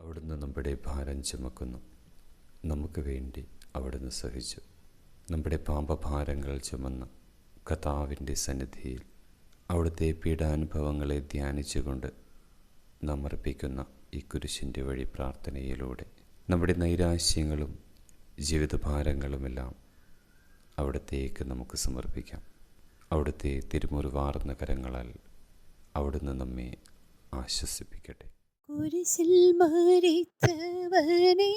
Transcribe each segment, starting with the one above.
അവിടുന്ന് നമ്മുടെ ഭാരം ചുമക്കുന്നു. നമുക്ക് വേണ്ടി അവിടുന്ന് സഹിച്ചു. നമ്മുടെ പാപഭാരങ്ങൾ ചുമന്ന് കർത്താവിൻ്റെ സന്നിധിയിൽ അവിടുത്തെ പീഡാനുഭവങ്ങളെ ധ്യാനിച്ചുകൊണ്ട് നാം അർപ്പിക്കുന്ന ഈ കുരിശിൻ്റെ വഴി പ്രാർത്ഥനയിലൂടെ നമ്മുടെ നൈരാശ്യങ്ങളും ജീവിതഭാരങ്ങളുമെല്ലാം അവിടത്തേക്ക് നമുക്ക് സമർപ്പിക്കാം. അവിടുത്തെ തിരുമുറിവാർന്ന കരങ്ങളാൽ അവിടുന്ന് നമ്മെ ആശ്വസിപ്പിക്കട്ടെ. കുരിശിൽ മരിച്ചവനേ,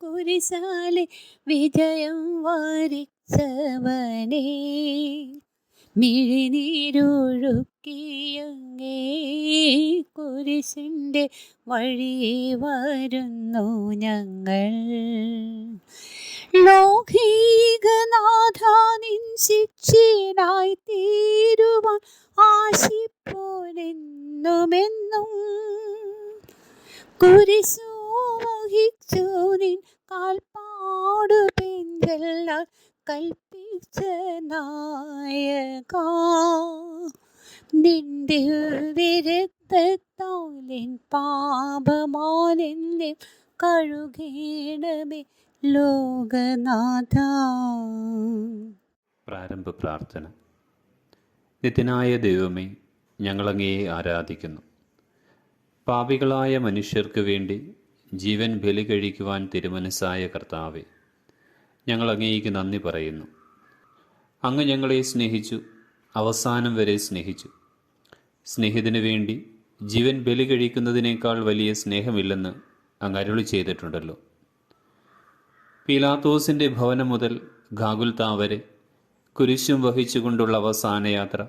കുരിശാലെ വിജയം വരിച്ചവനേ, മിഴിനീരൊഴുക്കിയങ്ങേ കുരിശിൻ്റെ വഴിയെ വരുന്നു ഞങ്ങൾ. ലൗകികനാഥാ നിൻ ശിഷ്യനായി തീരുവാൻ ആശിപ്പോനെന്നുമെന്നും. കുരിശു വഹിച്ചു നിൻ കാൽപ്പാടു പിൻചെല്ലാൻ കൽപ്പിച്ച നായകാ, നിൻ ദിവ്യരക്തത്താൽ എൻ പാപമാലെന്നെ കഴുകേണമേ ലോകനാഥാ. പ്രാരംഭ പ്രാർത്ഥന. നിത്യനായ ദൈവമേ, ഞങ്ങളങ്ങയെ ആരാധിക്കുന്നു. പാപികളായ മനുഷ്യർക്ക് വേണ്ടി ജീവൻ ബലി കഴിക്കുവാൻ തിരുമനസ്സായ കർത്താവെ, ഞങ്ങൾ അങ്ങേക്ക് നന്ദി പറയുന്നു. അങ്ങ് ഞങ്ങളെ സ്നേഹിച്ചു, അവസാനം വരെ സ്നേഹിച്ചു. സ്നേഹിതന് വേണ്ടി ജീവൻ ബലി കഴിക്കുന്നതിനേക്കാൾ വലിയ സ്നേഹമില്ലെന്ന് അങ്ങ് അരുളി ചെയ്തിട്ടുണ്ടല്ലോ. പീലാത്തോസിൻ്റെ ഭവനം മുതൽ ഗാഗുൽത്താ വരെ കുരിശും വഹിച്ചുകൊണ്ടുള്ള അവസാന യാത്ര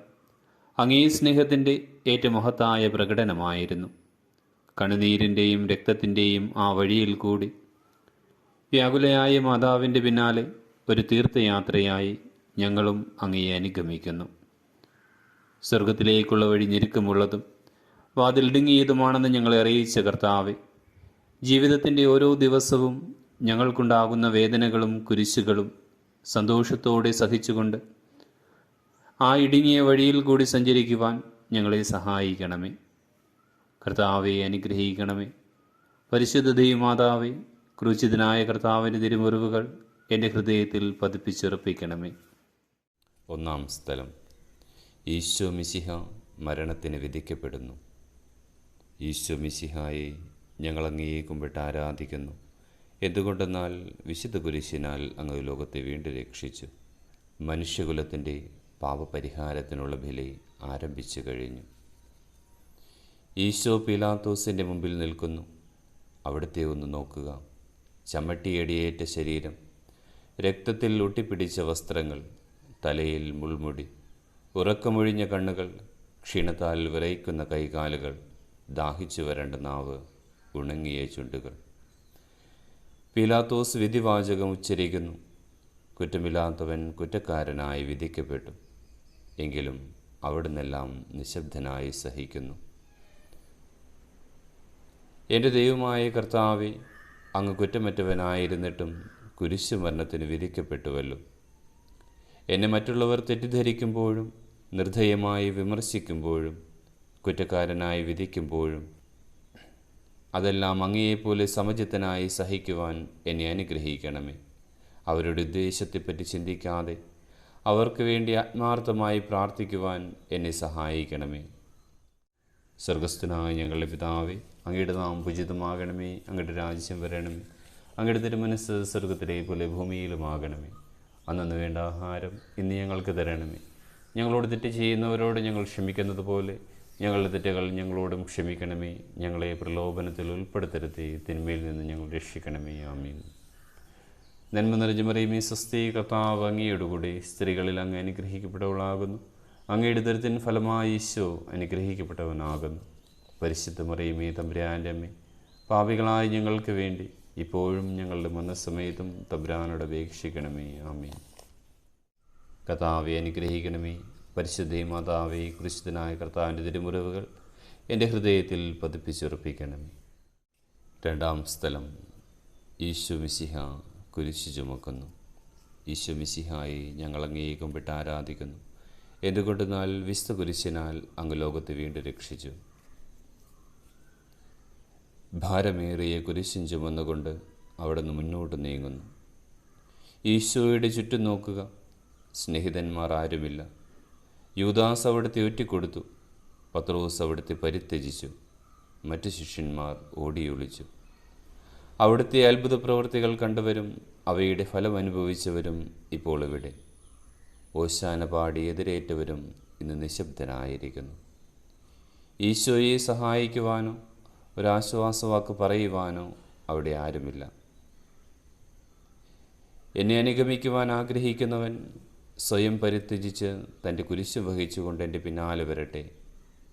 അങ്ങേ സ്നേഹത്തിൻ്റെ ഏറ്റവും മഹത്തായ പ്രകടനമായിരുന്നു. കണ്ണുനീരിൻ്റെയും രക്തത്തിൻ്റെയും ആ വഴിയിൽ കൂടി വ്യാകുലയായ മാതാവിൻ്റെ പിന്നാലെ ഒരു തീർത്ഥയാത്രയായി ഞങ്ങളും അങ്ങയെ അനുഗമിക്കുന്നു. സ്വർഗത്തിലേക്കുള്ള വഴി ഞെരുക്കമുള്ളതും വാതിലിടുങ്ങിയതുമാണെന്ന് ഞങ്ങളെ അറിയിച്ച കർത്താവെ, ജീവിതത്തിൻ്റെ ഓരോ ദിവസവും ഞങ്ങൾക്കുണ്ടാകുന്ന വേദനകളും കുരിശുകളും സന്തോഷത്തോടെ സഹിച്ചുകൊണ്ട് ആ ഇടുങ്ങിയ വഴിയിൽ കൂടി സഞ്ചരിക്കുവാൻ ഞങ്ങളെ സഹായിക്കണമേ. കർത്താവെ അനുഗ്രഹിക്കണമേ. പരിശുദ്ധ ദൈവമാതാവേ, ക്രൂശിതനായ കർത്താവിൻ്റെ തിരുമുറിവുകൾ എൻ്റെ ഹൃദയത്തിൽ പതിപ്പിച്ചുറപ്പിക്കണമേ. ഒന്നാം സ്ഥലം. ഈശോ മിശിഹ മരണത്തിന് വിധിക്കപ്പെടുന്നു. ഈശോ മിശിഹായെ ഞങ്ങൾ അങ്ങയെ കുമ്പിട്ട് ആരാധിക്കുന്നു. എന്തുകൊണ്ടെന്നാൽ വിശുദ്ധ കുരിശിനാൽ അങ്ങ് ലോകത്തെ വീണ്ടും രക്ഷിച്ചു. മനുഷ്യകുലത്തിൻ്റെ പാപപരിഹാരത്തിനുള്ള ബലി ആരംഭിച്ചു കഴിഞ്ഞു. ഈശോ പീലാത്തോസിൻ്റെ മുമ്പിൽ നിൽക്കുന്നു. അവിടുത്തെ ഒന്ന് നോക്കുക. ചമ്മട്ടിയടിയേറ്റ ശരീരം, രക്തത്തിൽ ഒട്ടിപ്പിടിച്ച വസ്ത്രങ്ങൾ, തലയിൽ മുൾമുടി, ഉറക്കമൊഴിഞ്ഞ കണ്ണുകൾ, ക്ഷീണത്താൽ വിറയ്ക്കുന്ന കൈകാലുകൾ, ദാഹിച്ചു വരേണ്ട നാവ്, ഉണങ്ങിയ ചുണ്ടുകൾ. പീലാത്തോസ് വിധിവാചകം ഉച്ചരിക്കുന്നു. കുറ്റമില്ലാത്തവൻ കുറ്റക്കാരനായി വിധിക്കപ്പെട്ടു. എങ്കിലും അവിടുന്നെല്ലാം നിശബ്ദനായി സഹിക്കുന്നു. എൻ്റെ ദൈവമായ കർത്താവെ, അങ്ങ് കുറ്റമറ്റവനായിരുന്നിട്ടും കുരിശുമരണത്തിന് വിധിക്കപ്പെട്ടുവല്ലോ. എന്നെ മറ്റുള്ളവർ തെറ്റിദ്ധരിക്കുമ്പോഴും നിർദ്ദയമായി വിമർശിക്കുമ്പോഴും കുറ്റക്കാരനായി വിധിക്കുമ്പോഴും അതെല്ലാം അങ്ങയെപ്പോലെ സമചിത്തനായി സഹിക്കുവാൻ എന്നെ അനുഗ്രഹിക്കണമേ. അവരുടെ ഉദ്ദേശത്തെപ്പറ്റി ചിന്തിക്കാതെ അവർക്ക് വേണ്ടി ആത്മാർത്ഥമായി പ്രാർത്ഥിക്കുവാൻ എന്നെ സഹായിക്കണമേ. സ്വർഗസ്ഥനായ ഞങ്ങളുടെ പിതാവേ, അങ്ങയുടെ നാമം പൂജിതമാകണമേ. അങ്ങയുടെ രാജ്യം വരണമേ. അങ്ങയുടെ തിരുമനസ്സ് സ്വർഗത്തിലെ പോലെ ഭൂമിയിലുമാകണമേ. അന്നു വേണ്ട ആഹാരം ഇന്ന് ഞങ്ങൾക്ക് തരണമേ. ഞങ്ങളോട് തെറ്റ് ചെയ്യുന്നവരോട് ഞങ്ങൾ ക്ഷമിക്കുന്നത് പോലെ ഞങ്ങളുടെ തെറ്റുകൾ ഞങ്ങളോടും ക്ഷമിക്കണമേ. ഞങ്ങളെ പ്രലോഭനത്തിൽ ഉൾപ്പെടുത്തരുതേ, തിന്മയിൽ നിന്ന് ഞങ്ങൾ രക്ഷിക്കണമേ. ആമീൻ. നന്മ നിറഞ്ഞ മറിയമേ, സ്വസ്തി, കർത്താവ് അങ്ങയോടുകൂടി സ്ത്രീകളിൽ അങ്ങ് അനുഗ്രഹിക്കപ്പെട്ടവളാകുന്നു. അങ്ങയുടെ ദരിദ്രത്തിൻ ഫലമായി ഈശോ അനുഗ്രഹിക്കപ്പെട്ടവനാകുന്നു. പരിശുദ്ധ മറിയമേ, തമ്പുരാൻ്റെ അമ്മേ, പാപികളായ ഞങ്ങൾക്ക് വേണ്ടി ഇപ്പോഴും ഞങ്ങളുടെ മരണസമയത്തും തമ്പുരാനോട് അപേക്ഷിക്കണമേ. ആമീൻ. കർത്താവെ അനുഗ്രഹിക്കണമേ. പരിശുദ്ധ മാതാവേ, ക്രിസ്തുനായ കർത്താവിൻ്റെ തിരുമുറിവുകൾ എൻ്റെ ഹൃദയത്തിൽ പതിപ്പിച്ചുറപ്പിക്കണമേ. രണ്ടാം സ്ഥലം. ഈശോ മിശിഹ കുരിശു ചുമക്കുന്നു. ഈശോ മിശിഹായെ ഞങ്ങൾ അങ്ങയെ കുമ്പിട്ട് ആരാധിക്കുന്നു. എന്തുകൊണ്ടെന്നാൽ വിശുദ്ധ കുരിശിനാൽ അങ്ങ് ലോകത്തെ വീണ്ടും രക്ഷിച്ചു. ഭാരമേറിയ കുരിശും ചുമന്നുകൊണ്ട് അവിടുന്ന് മുന്നോട്ട് നീങ്ങുന്നു. ഈശോയുടെ ചുറ്റും നോക്കുക, സ്നേഹിതന്മാർ ആരുമില്ല. യൂദാസ് അവിടുത്തെ ഒറ്റിക്കൊടുത്തു, പത്രോസ് അവിടുത്തെ പരിത്യജിച്ചു, മറ്റു ശിഷ്യന്മാർ ഓടിയൊളിച്ചു. അവിടുത്തെ അത്ഭുത പ്രവൃത്തികൾ കണ്ടവരും അവയുടെ ഫലം അനുഭവിച്ചവരും ഇപ്പോൾ ഇവിടെ. ഓശാന പാടി എതിരേറ്റവരും ഇന്ന് നിശബ്ദനായിരിക്കുന്നു. ഈശോയെ സഹായിക്കുവാനോ ഒരാശ്വാസവാക്ക് പറയുവാനോ അവിടെ ആരുമില്ല. എന്നെ അനുഗമിക്കുവാൻ ആഗ്രഹിക്കുന്നവൻ സ്വയം പരിത്യജിച്ച് തൻ്റെ കുരിശ് വഹിച്ചുകൊണ്ട് എൻ്റെ പിന്നാലെ വരട്ടെ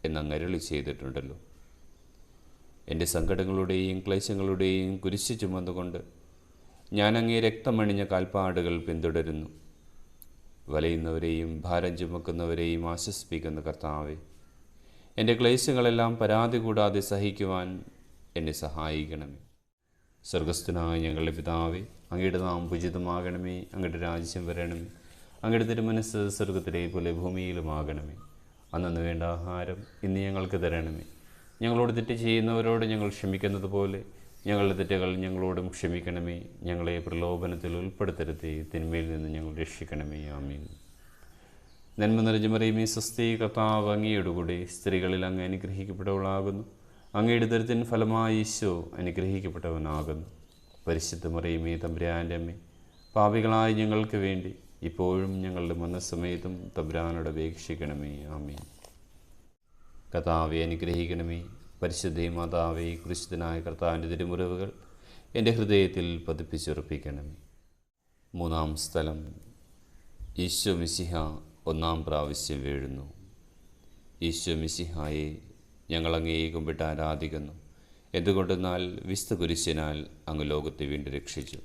എന്നങ്ങ് അരുളി ചെയ്തിട്ടുണ്ടല്ലോ. എൻ്റെ സങ്കടങ്ങളുടെയും ക്ലേശങ്ങളുടെയും കുരിശ് ചുമന്നുകൊണ്ട് ഞാൻ അങ്ങേ രക്തമണിഞ്ഞ കാൽപ്പാടുകൾ പിന്തുടരുന്നു. വലയുന്നവരെയും ഭാരം ചുമക്കുന്നവരെയും ആശ്വസിപ്പിക്കുന്ന കർത്താവേ, എൻ്റെ ക്ലേശങ്ങളെല്ലാം പരാതി കൂടാതെ സഹിക്കുവാൻ എന്നെ സഹായിക്കണമേ. സ്വർഗസ്ഥനായ ഞങ്ങളുടെ പിതാവേ, അങ്ങയുടെ നാമം പൂജിതമാകണമേ. അങ്ങയുടെ രാജ്യം വരണമേ. അങ്ങയുടെ തിരുമനസ്സ് സ്വർഗത്തിലെ പോലെ ഭൂമിയിലുമാകണമേ. അന്നു വേണ്ട ആഹാരം ഇന്ന് ഞങ്ങൾക്ക് തരണമേ. ഞങ്ങളോട് തെറ്റ് ചെയ്യുന്നവരോട് ഞങ്ങൾ ക്ഷമിക്കുന്നത് പോലെ ഞങ്ങളുടെ തെറ്റുകൾ ഞങ്ങളോടും ക്ഷമിക്കണമേ. ഞങ്ങളെ പ്രലോഭനത്തിൽ ഉൾപ്പെടുത്തരുതേ, തിന്മയിൽ നിന്ന് ഞങ്ങൾ രക്ഷിക്കണമേ. ആമീൻ. നന്മ നിറഞ്ഞ മറിയമേ, സ്വസ്തി, കർത്താവ് അങ്ങയോടുകൂടെ സ്ത്രീകളിൽ അങ്ങ് അനുഗ്രഹിക്കപ്പെട്ടവളാകുന്നു. അങ്ങയുടെ ദരിദ്രൻ ഫലമായി ഈശോ അനുഗ്രഹിക്കപ്പെട്ടവനാകുന്നു. പരിശുദ്ധ മറിയമേ, തമ്പുരാൻ്റെ അമ്മേ, പാപികളായ ഞങ്ങൾക്ക് വേണ്ടി ഇപ്പോഴും ഞങ്ങളുടെ മരണസമയത്തും തമ്പുരാനോട് അപേക്ഷിക്കണമേ. ആമീൻ. കർത്താവെ അനുഗ്രഹിക്കണമേ. പരിശുദ്ധ മാതാവേ, ക്രിസ്തുനായ കർത്താവിൻ്റെ തിരുമുറിവുകൾ എൻ്റെ ഹൃദയത്തിൽ പതിപ്പിച്ചുറപ്പിക്കണമേ. മൂന്നാം സ്ഥലം. ഈശോ മിശിഹ ഒന്നാം പ്രാവശ്യം വീഴുന്നു. ഈശോ മിശിഹായെ ഞങ്ങൾ അങ്ങേ കുമ്പിട്ട് ആരാധിക്കുന്നു. എന്തുകൊണ്ടെന്നാൽ വിശുദ്ധ കുരിശിനാൽ അങ്ങ് ലോകത്തെ വീണ്ടും രക്ഷിച്ചു.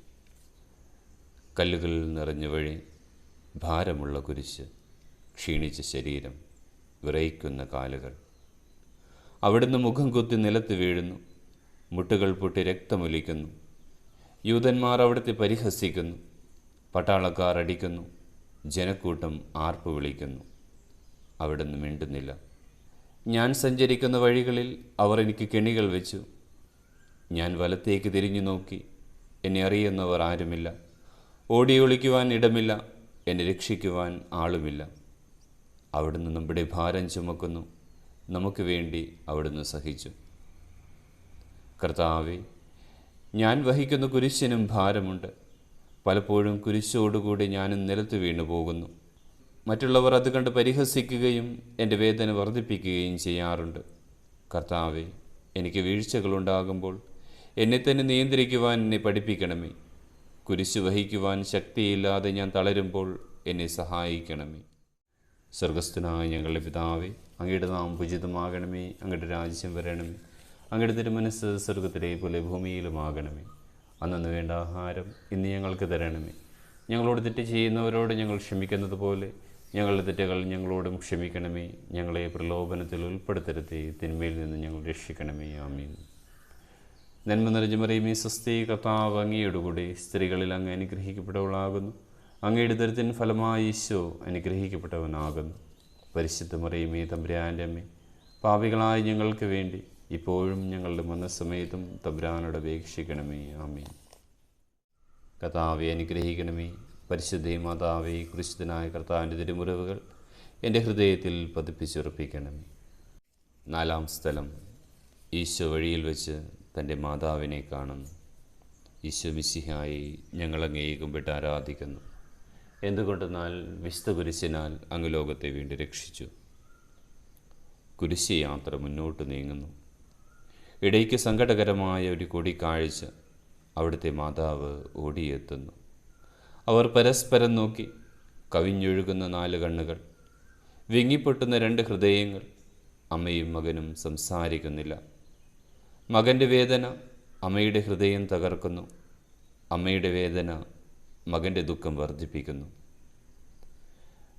കല്ലുകൾ നിറഞ്ഞ വഴി, ഭാരമുള്ള കുരിശ്, ക്ഷീണിച്ച ശരീരം, വിറയ്ക്കുന്ന കാലുകൾ. അവിടുന്ന് മുഖം കുത്തി നിലത്ത് വീഴുന്നു. മുട്ടുകൾ പൊട്ടി രക്തമൊലിക്കുന്നു. യൂതന്മാർ അവിടുത്തെ പരിഹസിക്കുന്നു. പട്ടാളക്കാർ അടിക്കുന്നു. ജനക്കൂട്ടം ആർപ്പ് വിളിക്കുന്നു. അവിടുന്ന് മിണ്ടുന്നില്ല. ഞാൻ സഞ്ചരിക്കുന്ന വഴികളിൽ അവർ എനിക്ക് കെണികൾ വെച്ചു. ഞാൻ വലത്തേക്ക് തിരിഞ്ഞു നോക്കി. എന്നെ അറിയുന്നവർ ആരുമില്ല. ഓടി ഒളിക്കുവാൻ ഇടമില്ല. എന്നെ രക്ഷിക്കുവാൻ ആളുമില്ല. അവിടുന്ന് നമ്മുടെ ഭാരം ചുമക്കുന്നു. നമുക്ക് വേണ്ടി അവിടുന്ന് സഹിച്ചു. കർത്താവേ, ഞാൻ വഹിക്കുന്ന കുരിശിനും ഭാരമുണ്ട്. പലപ്പോഴും കുരിശോടുകൂടി ഞാനും നിലത്ത് വീണു പോകുന്നു. മറ്റുള്ളവർ അത് കണ്ട് പരിഹസിക്കുകയും എൻ്റെ വേദന വർദ്ധിപ്പിക്കുകയും ചെയ്യാറുണ്ട്. കർത്താവേ, എനിക്ക് വീഴ്ചകളുണ്ടാകുമ്പോൾ എന്നെ തന്നെ നിയന്ത്രിക്കുവാൻ എന്നെ പഠിപ്പിക്കണമേ. കുരിശ് വഹിക്കുവാൻ ശക്തിയില്ലാതെ ഞാൻ തളരുമ്പോൾ എന്നെ സഹായിക്കണമേ. സ്വർഗസ്ഥനായ ഞങ്ങളുടെ പിതാവേ, അങ്ങയുടെ നാമം പൂജിതമാകണമേ. അങ്ങയുടെ രാജ്യം വരണമേ. അങ്ങയുടെ തിരുമനസ്സ് സ്വർഗത്തിലെ പോലെ ഭൂമിയിലുമാകണമേ. അന്നു വേണ്ട ആഹാരം ഇന്ന് ഞങ്ങൾക്ക് തരണമേ. ഞങ്ങളോട് തെറ്റ് ചെയ്യുന്നവരോട് ഞങ്ങൾ ക്ഷമിക്കുന്നത് പോലെ ഞങ്ങളുടെ തെറ്റുകൾ ഞങ്ങളോടും ക്ഷമിക്കണമേ. ഞങ്ങളെ പ്രലോഭനത്തിൽ ഉൾപ്പെടുത്തരുതേ, തിന്മയിൽ നിന്ന് ഞങ്ങൾ രക്ഷിക്കണമേ. ആമീൻ. നന്മ നിറഞ്ഞ മറിയമേ, സ്വസ്തി, കർത്താവ് അങ്ങയോടുകൂടെ സ്ത്രീകളിൽ അങ്ങ് അനുഗ്രഹിക്കപ്പെട്ടവളാകുന്നു. അങ്ങയുടെ ദരിദ്രൻ ഫലമായി ഈശോ അനുഗ്രഹിക്കപ്പെട്ടവനാകുന്നു. പരിശുദ്ധ മറിയമേ, തമ്പുരാൻ്റെ അമ്മേ, പാപികളായ ഞങ്ങൾക്ക് വേണ്ടി ഇപ്പോഴും ഞങ്ങളുടെ മരണസമയത്തും തമ്പുരാനോട് അപേക്ഷിക്കണമേ. ആമീൻ. കർത്താവെ അനുഗ്രഹിക്കണമേ. പരിശുദ്ധ മാതാവേ, ക്രിസ്തുനായ കർത്താവിൻ്റെ തിരുമുറിവുകൾ എൻ്റെ ഹൃദയത്തിൽ പതിപ്പിച്ചുറപ്പിക്കണമേ. നാലാം സ്ഥലം. ഈശോ വഴിയിൽ വെച്ച് തൻ്റെ മാതാവിനെ കാണുന്നു. ഈശോ മിശിഹായെ ഞങ്ങളങ്ങേ കുമ്പിട്ട് ആരാധിക്കുന്നു. എന്തുകൊണ്ടെന്നാൽ വിശുദ്ധ കുരിശിനാൽ അങ്ങ് ലോകത്തെ വീണ്ടും രക്ഷിച്ചു. കുരിശ് യാത്ര മുന്നോട്ട് നീങ്ങുന്നു. ഇടയ്ക്ക് സങ്കടകരമായ ഒരു കൂടിക്കാഴ്ച. അവിടുത്തെ മാതാവ് ഓടിയെത്തുന്നു. അവർ പരസ്പരം നോക്കി. കവിഞ്ഞൊഴുകുന്ന 4 കണ്ണുകൾ, വിങ്ങിപ്പൊട്ടുന്ന 2 ഹൃദയങ്ങൾ. അമ്മയും മകനും സംസാരിക്കുന്നില്ല. മകൻ്റെ വേദന അമ്മയുടെ ഹൃദയം തകർക്കുന്നു. അമ്മയുടെ വേദന മകൻ്റെ ദുഃഖം വർദ്ധിപ്പിക്കുന്നു.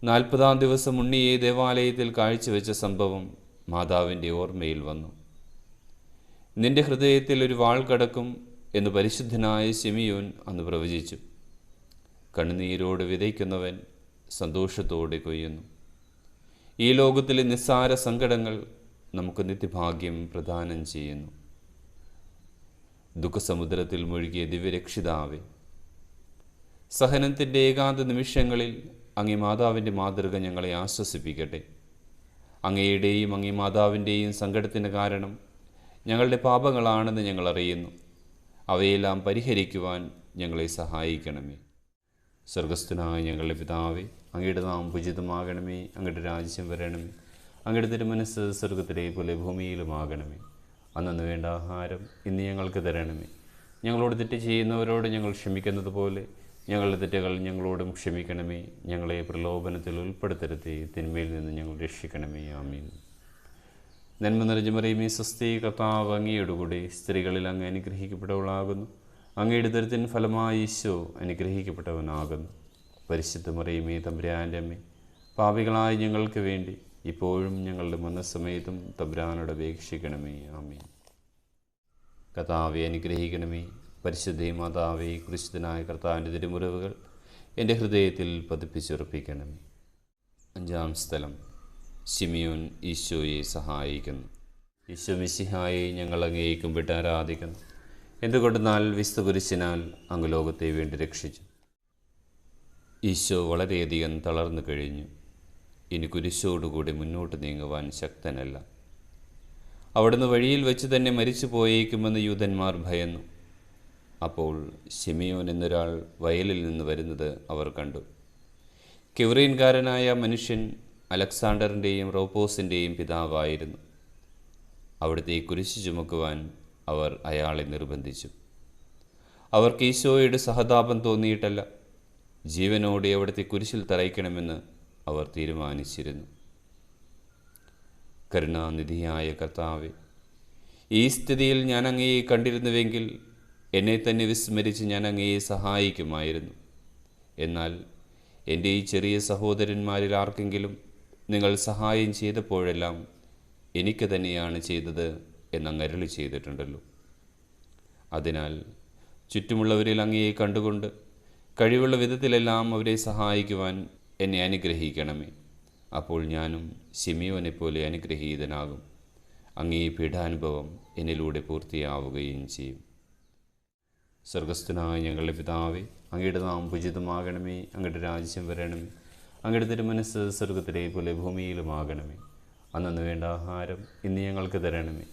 40-ാം ദിവസം ഉണ്ണിയെ ദേവാലയത്തിൽ കാഴ്ചവെച്ച സംഭവം മാതാവിൻ്റെ ഓർമ്മയിൽ വന്നു. നിന്റെ ഹൃദയത്തിൽ ഒരു വാൾ കടക്കും എന്ന് പരിശുദ്ധനായ ശിമിയോൻ അന്ന് പ്രവചിച്ചു. കണ്ണുനീരോട് വിതയ്ക്കുന്നവൻ സന്തോഷത്തോടെ കൊയ്യുന്നു. ഈ ലോകത്തിലെ നിസ്സാര സങ്കടങ്ങൾ നമുക്ക് നിത്യഭാഗ്യം പ്രദാനം ചെയ്യുന്നു. ദുഃഖസമുദ്രത്തിൽ മുഴുകിയ ദിവ്യരക്ഷിതാവേ, സഹനത്തിൻ്റെ ഏകാന്ത നിമിഷങ്ങളിൽ അങ്ങേ മാതാവിൻ്റെ മാതൃക ഞങ്ങളെ ആശ്വസിപ്പിക്കട്ടെ. അങ്ങയുടെയും അങ്ങേ മാതാവിൻ്റെയും സങ്കടത്തിന് കാരണം ഞങ്ങളുടെ പാപങ്ങളാണെന്ന് ഞങ്ങൾ അറിയുന്നു. അവയെല്ലാം പരിഹരിക്കുവാൻ ഞങ്ങളെ സഹായിക്കണമേ. സ്വർഗസ്ഥനായ ഞങ്ങളുടെ പിതാവേ, അങ്ങയുടെ നാമം പൂജിതമാകണമേ. അങ്ങയുടെ രാജ്യം വരണമേ. അങ്ങയുടെ തിരുമനസ്സ് സ്വർഗത്തിലെ പോലെ ഭൂമിയിലുമാകണമേ. അന്നു വേണ്ട ആഹാരം ഇന്ന് ഞങ്ങൾക്ക് തരണമേ. ഞങ്ങളോട് തെറ്റ് ചെയ്യുന്നവരോട് ഞങ്ങൾ ക്ഷമിക്കുന്നത് പോലെ ഞങ്ങളുടെ തെറ്റുകൾ ഞങ്ങളോടും ക്ഷമിക്കണമേ. ഞങ്ങളെ പ്രലോഭനത്തിൽ ഉൾപ്പെടുത്തരുതേ, തിന്മയിൽ നിന്ന് ഞങ്ങൾ രക്ഷിക്കണമേ. ആമീൻ. നന്മ നിറഞ്ഞ മറിയമേ, സ്വസ്തി, കർത്താവ് അങ്ങയോടുകൂടി സ്ത്രീകളിൽ അങ്ങ് അനുഗ്രഹിക്കപ്പെട്ടവളാകുന്നു. അങ്ങയുടെ ദരിദ്രൻ ഫലമായി ഈശോ അനുഗ്രഹിക്കപ്പെട്ടവനാകുന്നു. പരിശുദ്ധ മറിയമേ, തമ്പുരാൻ്റെ അമ്മേ, പാപികളായ ഞങ്ങൾക്ക് വേണ്ടി ഇപ്പോഴും ഞങ്ങളുടെ മരണസമയത്തും തമ്പുരാനോട് അപേക്ഷിക്കണമേ. ആമീൻ. കർത്താവെ അനുഗ്രഹിക്കണമേ. പരിശുദ്ധ മാതാവേ, ക്രിസ്തുനായ കർത്താവിൻ്റെ തിരുമുറിവുകൾ എൻ്റെ ഹൃദയത്തിൽ പതിപ്പിച്ചുറപ്പിക്കണമേ. 5-ാം സ്ഥലം, ശിമിയോൻ ഈശോയെ സഹായിക്കുന്നു. ഈശോ മിശിഹായെ ഞങ്ങൾ അങ്ങയെ കുമ്പിട്ട് ആരാധിക്കുന്നു. എന്തുകൊണ്ടെന്നാൽ വിശുദ്ധ കുരിശിനാൽ അങ്ങ് ലോകത്തെ വേണ്ടി രക്ഷിച്ചു. ഈശോ വളരെയധികം തളർന്നു കഴിഞ്ഞു. ഇനി കുരിശോടുകൂടി മുന്നോട്ട് നീങ്ങുവാൻ ശക്തനല്ല. അവിടുന്ന് വഴിയിൽ വെച്ച് തന്നെ മരിച്ചു പോയേക്കുമെന്ന് യൂതന്മാർ ഭയന്നു. അപ്പോൾ ശിമിയോൻ എന്നൊരാൾ വയലിൽ നിന്ന് വരുന്നത് അവർ കണ്ടു. കിവറീൻകാരനായ മനുഷ്യൻ അലക്സാണ്ടറിൻ്റെയും റോപ്പോസിൻ്റെയും പിതാവായിരുന്നു. അവിടുത്തെ കുരിശ് ചുമക്കുവാൻ അവർ അയാളെ നിർബന്ധിച്ചു. അവർക്ക് ഈശോയുടെ സഹതാപം തോന്നിയിട്ടല്ല, ജീവനോടെ അവിടുത്തെ കുരിശിൽ തറയ്ക്കണമെന്ന് അവർ തീരുമാനിച്ചിരുന്നു. കരുണാനിധിയായ കർത്താവേ, ഈ സ്ഥിതിയിൽ ഞാൻ അങ്ങയെ കണ്ടിരുന്നുവെങ്കിൽ എന്നെ തന്നെ വിസ്മരിച്ച് ഞാൻ അങ്ങയെ സഹായിക്കുമായിരുന്നു. എന്നാൽ എൻ്റെ ഈ ചെറിയ സഹോദരന്മാരിൽ ആർക്കെങ്കിലും നിങ്ങൾ സഹായം ചെയ്തപ്പോഴെല്ലാം എനിക്ക് തന്നെയാണ് ചെയ്തത് എന്നങ്ങ് അരുളി ചെയ്തിട്ടുണ്ടല്ലോ. അതിനാൽ ചുറ്റുമുള്ളവരിൽ അങ്ങയെ കണ്ടുകൊണ്ട് കഴിവുള്ള വിധത്തിലെല്ലാം അവരെ സഹായിക്കുവാൻ എന്നെ അനുഗ്രഹിക്കണമേ. അപ്പോൾ ഞാനും ശിമിയോനെപ്പോലെ അനുഗ്രഹീതനാകും. അങ്ങേ പീഠാനുഭവം എന്നിലൂടെ പൂർത്തിയാവുകയും ചെയ്യും. സ്വർഗസ്ഥനായ ഞങ്ങളുടെ പിതാവേ, അങ്ങയുടെ നാമം പൂജിതമാകണമേ. അങ്ങയുടെ രാജ്യം വരണമേ. അങ്ങയുടെ തിരുമനസ്സ് സ്വർഗത്തിലെ പോലെ ഭൂമിയിലുമാകണമേ. അന്നു വേണ്ട ആഹാരം ഇന്ന് ഞങ്ങൾക്ക് തരണമേ.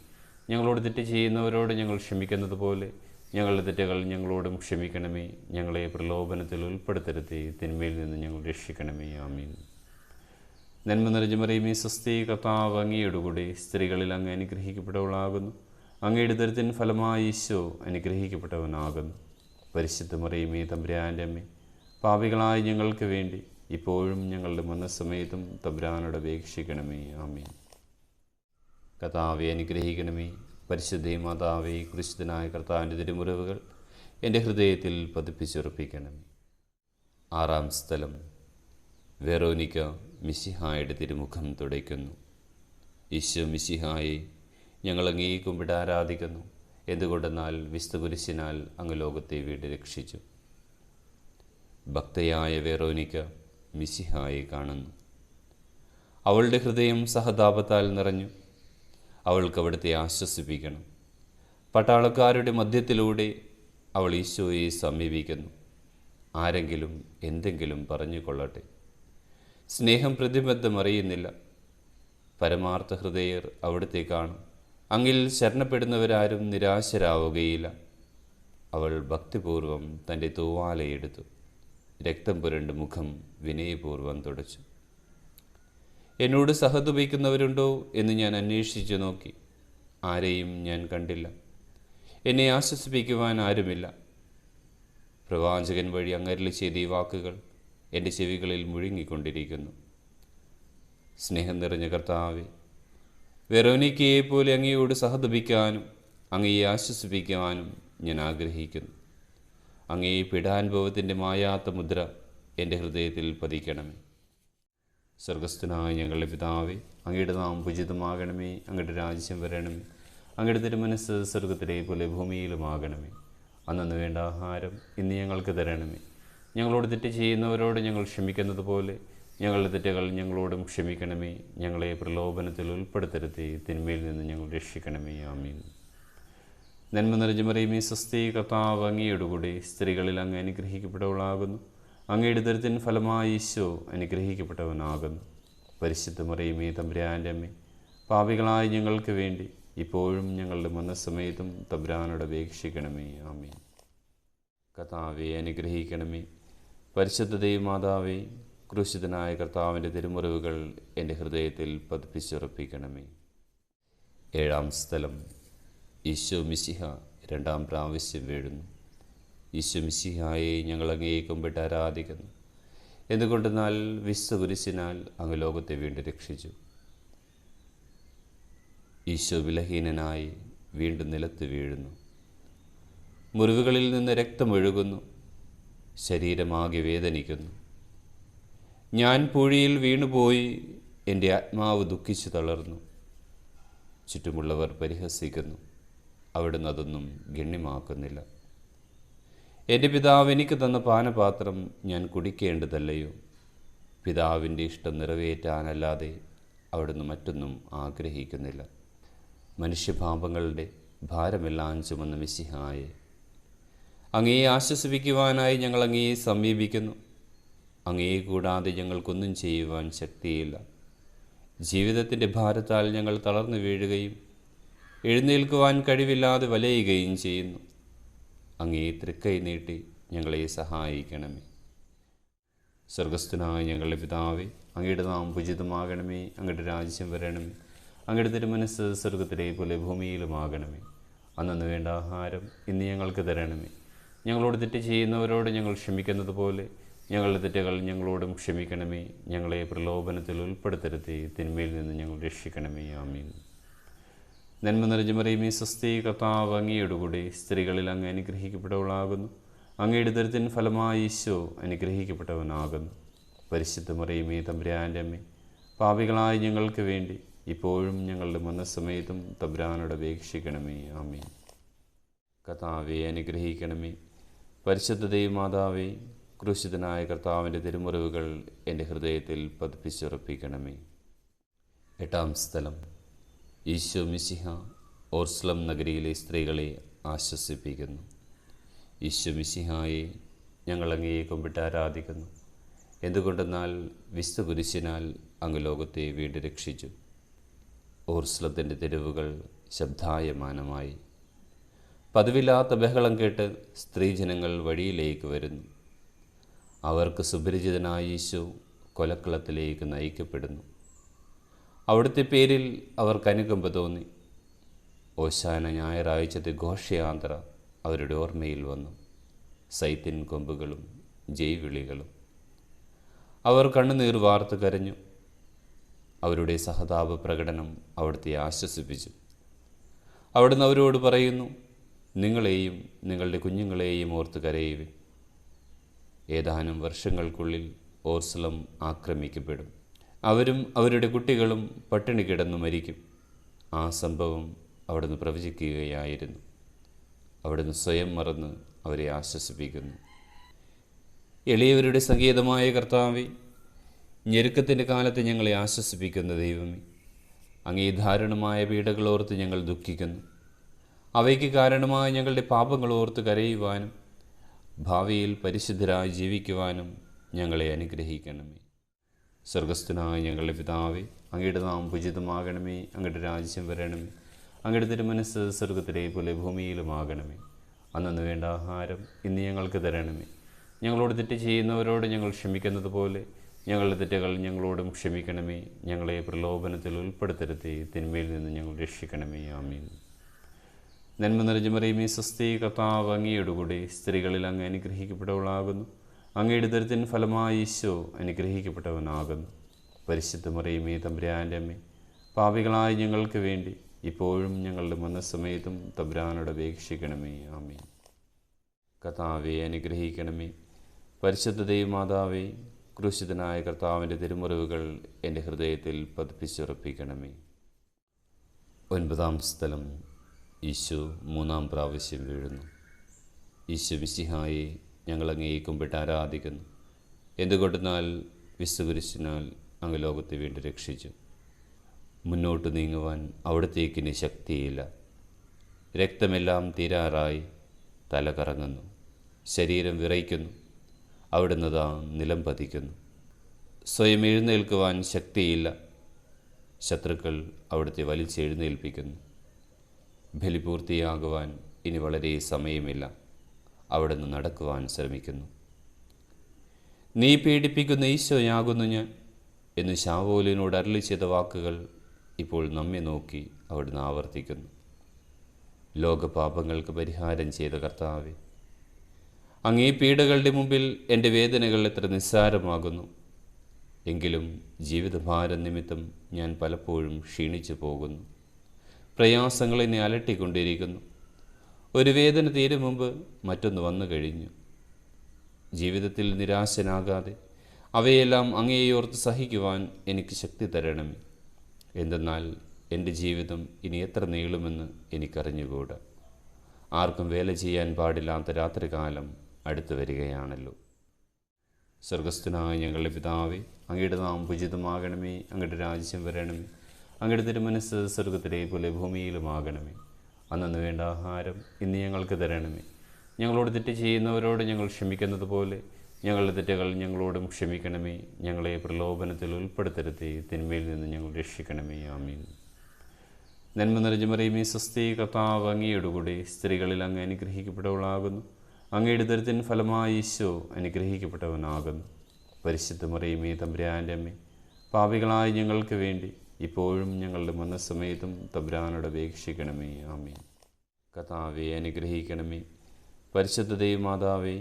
ഞങ്ങളോട് തെറ്റ് ചെയ്യുന്നവരോട് ഞങ്ങൾ ക്ഷമിക്കുന്നത് പോലെ ഞങ്ങളുടെ തെറ്റുകൾ ഞങ്ങളോടും ക്ഷമിക്കണമേ. ഞങ്ങളെ പ്രലോഭനത്തിൽ ഉൾപ്പെടുത്തരുതേ, തിന്മയിൽ നിന്ന് ഞങ്ങൾ രക്ഷിക്കണമേ. ആമീൻ. നന്മ നിറഞ്ഞ മറിയമേ, സ്വസ്തി, കർത്താവ് അങ്ങയോടുകൂടി സ്ത്രീകളിൽ അങ്ങ് അനുഗ്രഹിക്കപ്പെട്ടവളാകുന്നു. അങ്ങയുടെ ദരിദ്രൻ ഫലമായി ഈശോ അനുഗ്രഹിക്കപ്പെട്ടവനാകുന്നു. പരിശുദ്ധ മറിയമേ, തമ്പുരാൻ്റെ അമ്മേ, പാപികളായ ഞങ്ങൾക്ക് വേണ്ടി ഇപ്പോഴും ഞങ്ങളുടെ മരണസമയത്തും തമ്പുരാനോട് അപേക്ഷിക്കണമേ. ആമീൻ. കർത്താവെ അനുഗ്രഹിക്കണമേ. പരിശുദ്ധ മാതാവേ, ക്രിസ്തുനായ കർത്താവിൻ്റെ തിരുമുറിവുകൾ എൻ്റെ ഹൃദയത്തിൽ പതിപ്പിച്ചുറപ്പിക്കണമേ. 6-ാം സ്ഥലം, വെറോനിക്ക മിശിഹായുടെ തിരുമുഖം തുടയ്ക്കുന്നു. ഈശോ മിശിഹായെ ഞങ്ങൾ അങ്ങേ കുമ്പിട്ട് ആരാധിക്കുന്നു. എന്തുകൊണ്ടെന്നാൽ വിശുദ്ധ കുരിശിനാൽ അങ്ങ് ലോകത്തെ വീട് രക്ഷിച്ചു. ഭക്തയായ വെറോനിക്ക മിശിഹായെ കാണുന്നു. അവളുടെ ഹൃദയം സഹതാപത്താൽ നിറഞ്ഞു. അവൾക്ക് അവിടുത്തെ ആശ്വസിപ്പിക്കണം. പട്ടാളക്കാരുടെ മധ്യത്തിലൂടെ അവൾ ഈശോയെ സമീപിക്കുന്നു. ആരെങ്കിലും എന്തെങ്കിലും പറഞ്ഞു കൊള്ളട്ടെ. സ്നേഹം പ്രതിബദ്ധമറിയുന്നില്ല. പരമാർത്ഥ ഹൃദയർ അവിടുത്തെ കാണും. അങ്ങിൽ ശരണപ്പെടുന്നവരാരും നിരാശരാവുകയില്ല. അവൾ ഭക്തിപൂർവം തൻ്റെ തൂവാലയെടുത്തു. രക്തം പുരണ്ട് മുഖം വിനയപൂർവ്വം തുടച്ചു. എന്നോട് സഹതുപിക്കുന്നവരുണ്ടോ എന്ന് ഞാൻ അന്വേഷിച്ചു നോക്കി. ആരെയും ഞാൻ കണ്ടില്ല. എന്നെ ആശ്വസിപ്പിക്കുവാൻ ആരുമില്ല. പ്രവാചകൻ വഴി അങ്ങരുളി ചെയ്ത ഈ വാക്കുകൾ എൻ്റെ ചെവികളിൽ മുഴുങ്ങിക്കൊണ്ടിരിക്കുന്നു. സ്നേഹം നിറഞ്ഞ കർത്താവേ, വെറോനിക്കയെ പോലെ അങ്ങയോട് സഹതപിക്കാനും അങ്ങയെ ആശ്വസിപ്പിക്കുവാനും ഞാൻ ആഗ്രഹിക്കുന്നു. അങ്ങേ പീഡാനുഭവത്തിൻ്റെ മായാത്ത മുദ്ര എൻ്റെ ഹൃദയത്തിൽ പതിക്കണമേ. സ്വർഗസ്ഥനായ ഞങ്ങളുടെ പിതാവേ, അങ്ങയുടെ നാമം പൂജിതമാകണമേ. അങ്ങയുടെ രാജ്യം വരണമേ. അങ്ങയുടെ തിരുമനസ്സ് സ്വർഗത്തിലെ പോലെ ഭൂമിയിലുമാകണമേ. അന്നു വേണ്ട ആഹാരം ഇന്ന് ഞങ്ങൾക്ക് തരണമേ. ഞങ്ങളോട് തെറ്റ് ചെയ്യുന്നവരോട് ഞങ്ങൾ ക്ഷമിക്കുന്നത് പോലെ ഞങ്ങളുടെ തെറ്റുകൾ ഞങ്ങളോടും ക്ഷമിക്കണമേ. ഞങ്ങളെ പ്രലോഭനത്തിൽ ഉൾപ്പെടുത്തരുതേ, തിന്മയിൽ നിന്ന് ഞങ്ങൾ രക്ഷിക്കണമേ. ആമീൻ. നന്മ നിറഞ്ഞ മറിയമേ സ്വസ്തി, കർത്താവ് അങ്ങയോടുകൂടി സ്ത്രീകളിൽ അങ്ങ് അനുഗ്രഹിക്കപ്പെട്ടവളാകുന്നു. അങ്ങയുടെ ഉദരത്തിൻ ഫലമായി ഈശോ അനുഗ്രഹിക്കപ്പെട്ടവനാകുന്നു. പരിശുദ്ധ മറിയമേ തമ്പുരാൻ്റെ അമ്മേ, പാപികളായ ഞങ്ങൾക്ക് വേണ്ടി ഇപ്പോഴും ഞങ്ങളുടെ മരണസമയത്തും തമ്പുരാനോട് അപേക്ഷിക്കണമേ. ആമേൻ. കർത്താവെ അനുഗ്രഹിക്കണമേ. പരിശുദ്ധ ദൈവമാതാവേ, ക്രൂശിതനായ കർത്താവിൻ്റെ തിരുമുറിവുകൾ എൻ്റെ ഹൃദയത്തിൽ പതിപ്പിച്ചുറപ്പിക്കണമേ. ഏഴാം സ്ഥലം. ഈശോ മിശിഹ രണ്ടാം പ്രാവശ്യം വീഴുന്നു. ഈശോ മിശിഹായെ ഞങ്ങൾ അങ്ങേ കുമ്പിട്ട് ആരാധിക്കുന്നു. എന്തുകൊണ്ടെന്നാൽ വിശുദ്ധ കുരിശിനാൽ അങ്ങ് ലോകത്തെ വീണ്ടും രക്ഷിച്ചു. ഈശോ വിലഹീനനായി വീണ്ടും നിലത്ത് വീഴുന്നു. മുറിവുകളിൽ നിന്ന് രക്തമൊഴുകുന്നു. ശരീരമാകെ വേദനിക്കുന്നു. ഞാൻ പൂഴിയിൽ വീണുപോയി, എൻ്റെ ആത്മാവ് ദുഃഖിച്ചു തളർന്നു. ചുറ്റുമുള്ളവർ പരിഹസിക്കുന്നു. അവിടുന്ന് അതൊന്നും ഗണ്യമാക്കുന്നില്ല. എൻ്റെ പിതാവ് എനിക്ക് തന്ന പാനപാത്രം ഞാൻ കുടിക്കേണ്ടതല്ലയോ? പിതാവിൻ്റെ ഇഷ്ടം നിറവേറ്റാനല്ലാതെ അവിടുന്ന് മറ്റൊന്നും ആഗ്രഹിക്കുന്നില്ല. മനുഷ്യപാപങ്ങളുടെ ഭാരമെല്ലാം ചുമന്ന മിശിഹായെ, അങ്ങയെ ആശ്വസിപ്പിക്കുവാനായി ഞങ്ങൾ അങ്ങയെ സമീപിക്കുന്നു. അങ്ങയെ കൂടാതെ ഞങ്ങൾക്കൊന്നും ചെയ്യുവാൻ ശക്തിയില്ല. ജീവിതത്തിൻ്റെ ഭാരത്താൽ ഞങ്ങൾ തളർന്നു വീഴുകയും എഴുന്നേൽക്കുവാൻ കഴിവില്ലാതെ വലയുകയും ചെയ്യുന്നു. അങ്ങയെ തൃക്കൈ നീട്ടി ഞങ്ങളെ സഹായിക്കണമേ. സ്വർഗസ്ഥനായ ഞങ്ങളുടെ പിതാവേ, അങ്ങയുടെ നാമം പൂജിതമാകണമേ. അങ്ങയുടെ രാജ്യം വരണമേ. അങ്ങയുടെ തിരുമനസ്സ് സ്വർഗത്തിലെ പോലെ ഭൂമിയിലുമാകണമേ. അന്നു വേണ്ട ആഹാരം ഇന്ന് ഞങ്ങൾക്ക് തരണമേ. ഞങ്ങളോട് തെറ്റ് ചെയ്യുന്നവരോട് ഞങ്ങൾ ക്ഷമിക്കുന്നത് പോലെ ഞങ്ങളുടെ തെറ്റുകൾ ഞങ്ങളോടും ക്ഷമിക്കണമേ. ഞങ്ങളെ പ്രലോഭനത്തിൽ ഉൾപ്പെടുത്തരുതേ, തിന്മയിൽ നിന്ന് ഞങ്ങൾ രക്ഷിക്കണമേ. ആമീൻ. നന്മ നിറഞ്ഞ മറിയമേ സ്വസ്തി, കർത്താവ് അങ്ങയോടുകൂടി സ്ത്രീകളിൽ അങ്ങ് അനുഗ്രഹിക്കപ്പെട്ടവളാകുന്നു. അങ്ങയുടെ ഉദരത്തിൻ ഫലമായി ഈശോ അനുഗ്രഹിക്കപ്പെട്ടവനാകുന്നു. പരിശുദ്ധ മറിയമേ തമ്പുരാൻ്റെ അമ്മേ, പാപികളായ ഞങ്ങൾക്ക് വേണ്ടി ഇപ്പോഴും ഞങ്ങളുടെ മരണസമയത്തും തമ്പുരാനോട് അപേക്ഷിക്കണമേ. ആമീൻ. കർത്താവെ അനുഗ്രഹിക്കണമേ. പരിശുദ്ധ ദൈവമാതാവേ, ക്രൂശിതനായ കർത്താവിൻ്റെ തിരുമുറിവുകൾ എൻ്റെ ഹൃദയത്തിൽ പതിപ്പിച്ചുറപ്പിക്കണമേ. എട്ടാം സ്ഥലം. ഈശോ മിശിഹ ഓർസ്ലം നഗരിയിലെ സ്ത്രീകളെ ആശ്വസിപ്പിക്കുന്നു. ഈശോ മിശിഹായെ ഞങ്ങൾ അങ്ങയെ കുമ്പിട്ട് ആരാധിക്കുന്നു. എന്തുകൊണ്ടെന്നാൽ വിശുദ്ധ കുരിശിനാൽ അങ്ങ് ലോകത്തെ വീണ്ടും രക്ഷിച്ചു. ഓർസ്ലത്തിൻ്റെ തെരുവുകൾ ശബ്ദായമാനമായി. പതിവില്ലാത്ത ബഹളം കേട്ട് സ്ത്രീജനങ്ങൾ വഴിയിലേക്ക് വരുന്നു. അവർക്ക് സുപരിചിതനായ ഈശോ കൊലക്കളത്തിലേക്ക് നയിക്കപ്പെടുന്നു. അവിടുത്തെ പേരിൽ അവർക്ക് അനുകമ്പ തോന്നി. ഓശാന ഞായറാഴ്ചത്തെ ഘോഷയാത്ര അവരുടെ ഓർമ്മയിൽ വന്നു. സൈത്തിൻ കൊമ്പുകളും ജയ്വിളികളും. അവർ കണ്ണുനീർ വാർത്ത് കരഞ്ഞു. അവരുടെ സഹതാപ പ്രകടനം അവിടുത്തെ ആശ്വസിപ്പിച്ചു. അവിടുന്ന് അവരോട് പറയുന്നു, നിങ്ങളെയും നിങ്ങളുടെ കുഞ്ഞുങ്ങളെയും ഓർത്ത് കരയുവിൻ. ഏതാനും വർഷങ്ങൾക്കുള്ളിൽ ഓർസ്ലം ആക്രമിക്കപ്പെടും. അവരും അവരുടെ കുട്ടികളും പട്ടിണി കിടന്നു മരിക്കും. ആ സംഭവം അവിടുന്ന് പ്രവചിക്കുകയായിരുന്നു. അവിടുന്ന് സ്വയം മറന്ന് അവരെ ആശ്വസിപ്പിക്കുന്നു. എളിയവരുടെ സംഗീതമായ കർത്താവേ, ഞെരുക്കത്തിൻ്റെ കാലത്ത് ഞങ്ങളെ ആശ്വസിപ്പിക്കുന്ന ദൈവമേ, അങ്ങേ ദാരുണമായ പീഡകളോർത്ത് ഞങ്ങൾ ദുഃഖിക്കുന്നു. അവയ്ക്ക് കാരണമായ ഞങ്ങളുടെ പാപങ്ങളോർത്ത് കരയുവാനും ഭാവിയിൽ പരിശുദ്ധരായി ജീവിക്കുവാനും ഞങ്ങളെ അനുഗ്രഹിക്കണമേ. സ്വർഗസ്ഥനായ ഞങ്ങളുടെ പിതാവേ, അങ്ങയുടെ നാമം പൂജിതമാകണമേ. അങ്ങയുടെ രാജ്യം വരണമേ. അങ്ങയുടെ തിരുമനസ്സ് സ്വർഗത്തിലെ പോലെ ഭൂമിയിലുമാകണമേ. അന്നു വേണ്ട ആഹാരം ഇന്ന് ഞങ്ങൾക്ക് തരണമേ. ഞങ്ങളോട് തെറ്റ് ചെയ്യുന്നവരോട് ഞങ്ങൾ ക്ഷമിക്കുന്നത് പോലെ ഞങ്ങളുടെ തെറ്റുകൾ ഞങ്ങളോടും ക്ഷമിക്കണമേ. ഞങ്ങളെ പ്രലോഭനത്തിൽ ഉൾപ്പെടുത്തരുതേ, തിന്മയിൽ നിന്ന് ഞങ്ങൾ രക്ഷിക്കണമേ. ആമീൻ. നന്മ നിറഞ്ഞ മറിയമേ സ്വസ്തി, കർത്താവ് അങ്ങയോടുകൂടി സ്ത്രീകളിൽ അങ്ങ് അനുഗ്രഹിക്കപ്പെട്ടവളാകുന്നു. അങ്ങയുടെ ഉദരത്തിൻ ഫലമായി ഈശോ അനുഗ്രഹിക്കപ്പെട്ടവനാകുന്നു. പരിശുദ്ധ മറിയമേ തമ്പുരാൻ്റെ അമ്മേ, പാപികളായ ഞങ്ങൾക്ക് വേണ്ടി ഇപ്പോഴും ഞങ്ങളുടെ മരണസമയത്തും തമ്പുരാനോട് അപേക്ഷിക്കണമേ. ആമീൻ. കർത്താവെ അനുഗ്രഹിക്കണമേ. പരിശുദ്ധ ദൈവമാതാവേ, ക്രൂശിതനായ കർത്താവിൻ്റെ തിരുമുറിവുകൾ എൻ്റെ ഹൃദയത്തിൽ പതിപ്പിച്ചുറപ്പിക്കണമേ. ഒൻപതാം സ്ഥലം. ഈശോ മൂന്നാം പ്രാവശ്യം വീഴുന്നു. ഈശോ മിശിഹായെ ഞങ്ങൾ അങ്ങയെ കുമ്പിട്ട് ആരാധിക്കുന്നു. എന്തുകൊണ്ടെന്നാൽ വിശുദ്ധ കുരിശിനാൽ അങ്ങ് ലോകത്തെ വീണ്ടും രക്ഷിച്ചു. മുന്നോട്ട് നീങ്ങുവാൻ അവിടത്തേക്കിനി ശക്തിയില്ല. രക്തമെല്ലാം തീരാറായി, തല കറങ്ങുന്നു, ശരീരം വിറയ്ക്കുന്നു, അവിടുന്ന് താ നിലം പതിക്കുന്നു. സ്വയം എഴുന്നേൽക്കുവാൻ ശക്തിയില്ല, ശത്രുക്കൾ അവിടുത്തെ വലിച്ചെഴുന്നേൽപ്പിക്കുന്നു. ബലി പൂർത്തിയാകുവാൻ ഇനി വളരെ സമയമില്ല, അവിടുന്ന് നടക്കുവാൻ ശ്രമിക്കുന്നു. നീ പീഡിപ്പിക്കുന്ന ഈശോയാകുന്നു ഞാൻ എന്ന് ശാവൂലിനോട് അരുളി ചെയ്ത വാക്കുകൾ ഇപ്പോൾ നമ്മെ നോക്കി അവിടുന്ന് ആവർത്തിക്കുന്നു. ലോകപാപങ്ങൾക്ക് പരിഹാരം ചെയ്ത കർത്താവേ, അങ്ങേ പീഡകളുടെ മുമ്പിൽ എൻ്റെ വേദനകൾ എത്ര നിസ്സാരമാകുന്നു. എങ്കിലും ജീവിതഭാരം നിമിത്തം ഞാൻ പലപ്പോഴും ക്ഷീണിച്ചു പോകുന്നു. പ്രയാസങ്ങൾ എന്നെ അലട്ടിക്കൊണ്ടിരിക്കുന്നു. ഒരു വേദന തീരും മുമ്പ് മറ്റൊന്ന് വന്നു കഴിഞ്ഞു. ജീവിതത്തിൽ നിരാശനാകാതെ അവയെല്ലാം അങ്ങേയോർത്ത് സഹിക്കുവാൻ എനിക്ക് ശക്തി തരണമേ. എന്തെന്നാൽ എൻ്റെ ജീവിതം ഇനി എത്ര നീളുമെന്ന് എനിക്കറിഞ്ഞുകൂടാ. ആർക്കും വേല ചെയ്യാൻ പാടില്ലാത്ത രാത്രികാലം അടുത്തു വരികയാണല്ലോ. സ്വർഗസ്ഥനായ ഞങ്ങളുടെ പിതാവേ, അങ്ങയുടെ നാമം പൂജിതമാകണമേ. അങ്ങയുടെ രാജ്യം വരണമേ. അങ്ങയുടെ തിരുമനസ്സ് സ്വർഗത്തിലെ പോലെ ഭൂമിയിലുമാകണമേ. അന്നു വേണ്ട ആഹാരം ഇന്ന് ഞങ്ങൾക്ക് തരണമേ. ഞങ്ങളോട് തെറ്റ് ചെയ്യുന്നവരോട് ഞങ്ങൾ ക്ഷമിക്കുന്നത് പോലെ ഞങ്ങളുടെ തെറ്റുകൾ ഞങ്ങളോടും ക്ഷമിക്കണമേ. ഞങ്ങളെ പ്രലോഭനത്തിൽ ഉൾപ്പെടുത്തരുതേ, തിന്മയിൽ നിന്ന് ഞങ്ങൾ രക്ഷിക്കണമേ. ആമീൻ. നന്മ നിറഞ്ഞ മറിയമേ, സ്വസ്തി, കർത്താവ് അങ്ങയോടുകൂടി സ്ത്രീകളിൽ അങ്ങ് അനുഗ്രഹിക്കപ്പെട്ടവളാകുന്നു. അങ്ങയുടെ ഉദരത്തിൻ ഫലമായി ഈശോ അനുഗ്രഹിക്കപ്പെട്ടവനാകുന്നു. പരിശുദ്ധ മറിയമേ, തമ്പുരാൻ്റെ അമ്മേ, പാപികളായ ഞങ്ങൾക്ക് വേണ്ടി ഇപ്പോഴും ഞങ്ങളുടെ മരണസമയത്തും തമ്പുരാനോട് അപേക്ഷിക്കണമേ. ആമീൻ. കർത്താവെ അനുഗ്രഹിക്കണമേ. പരിശുദ്ധ ദൈവമാതാവേ,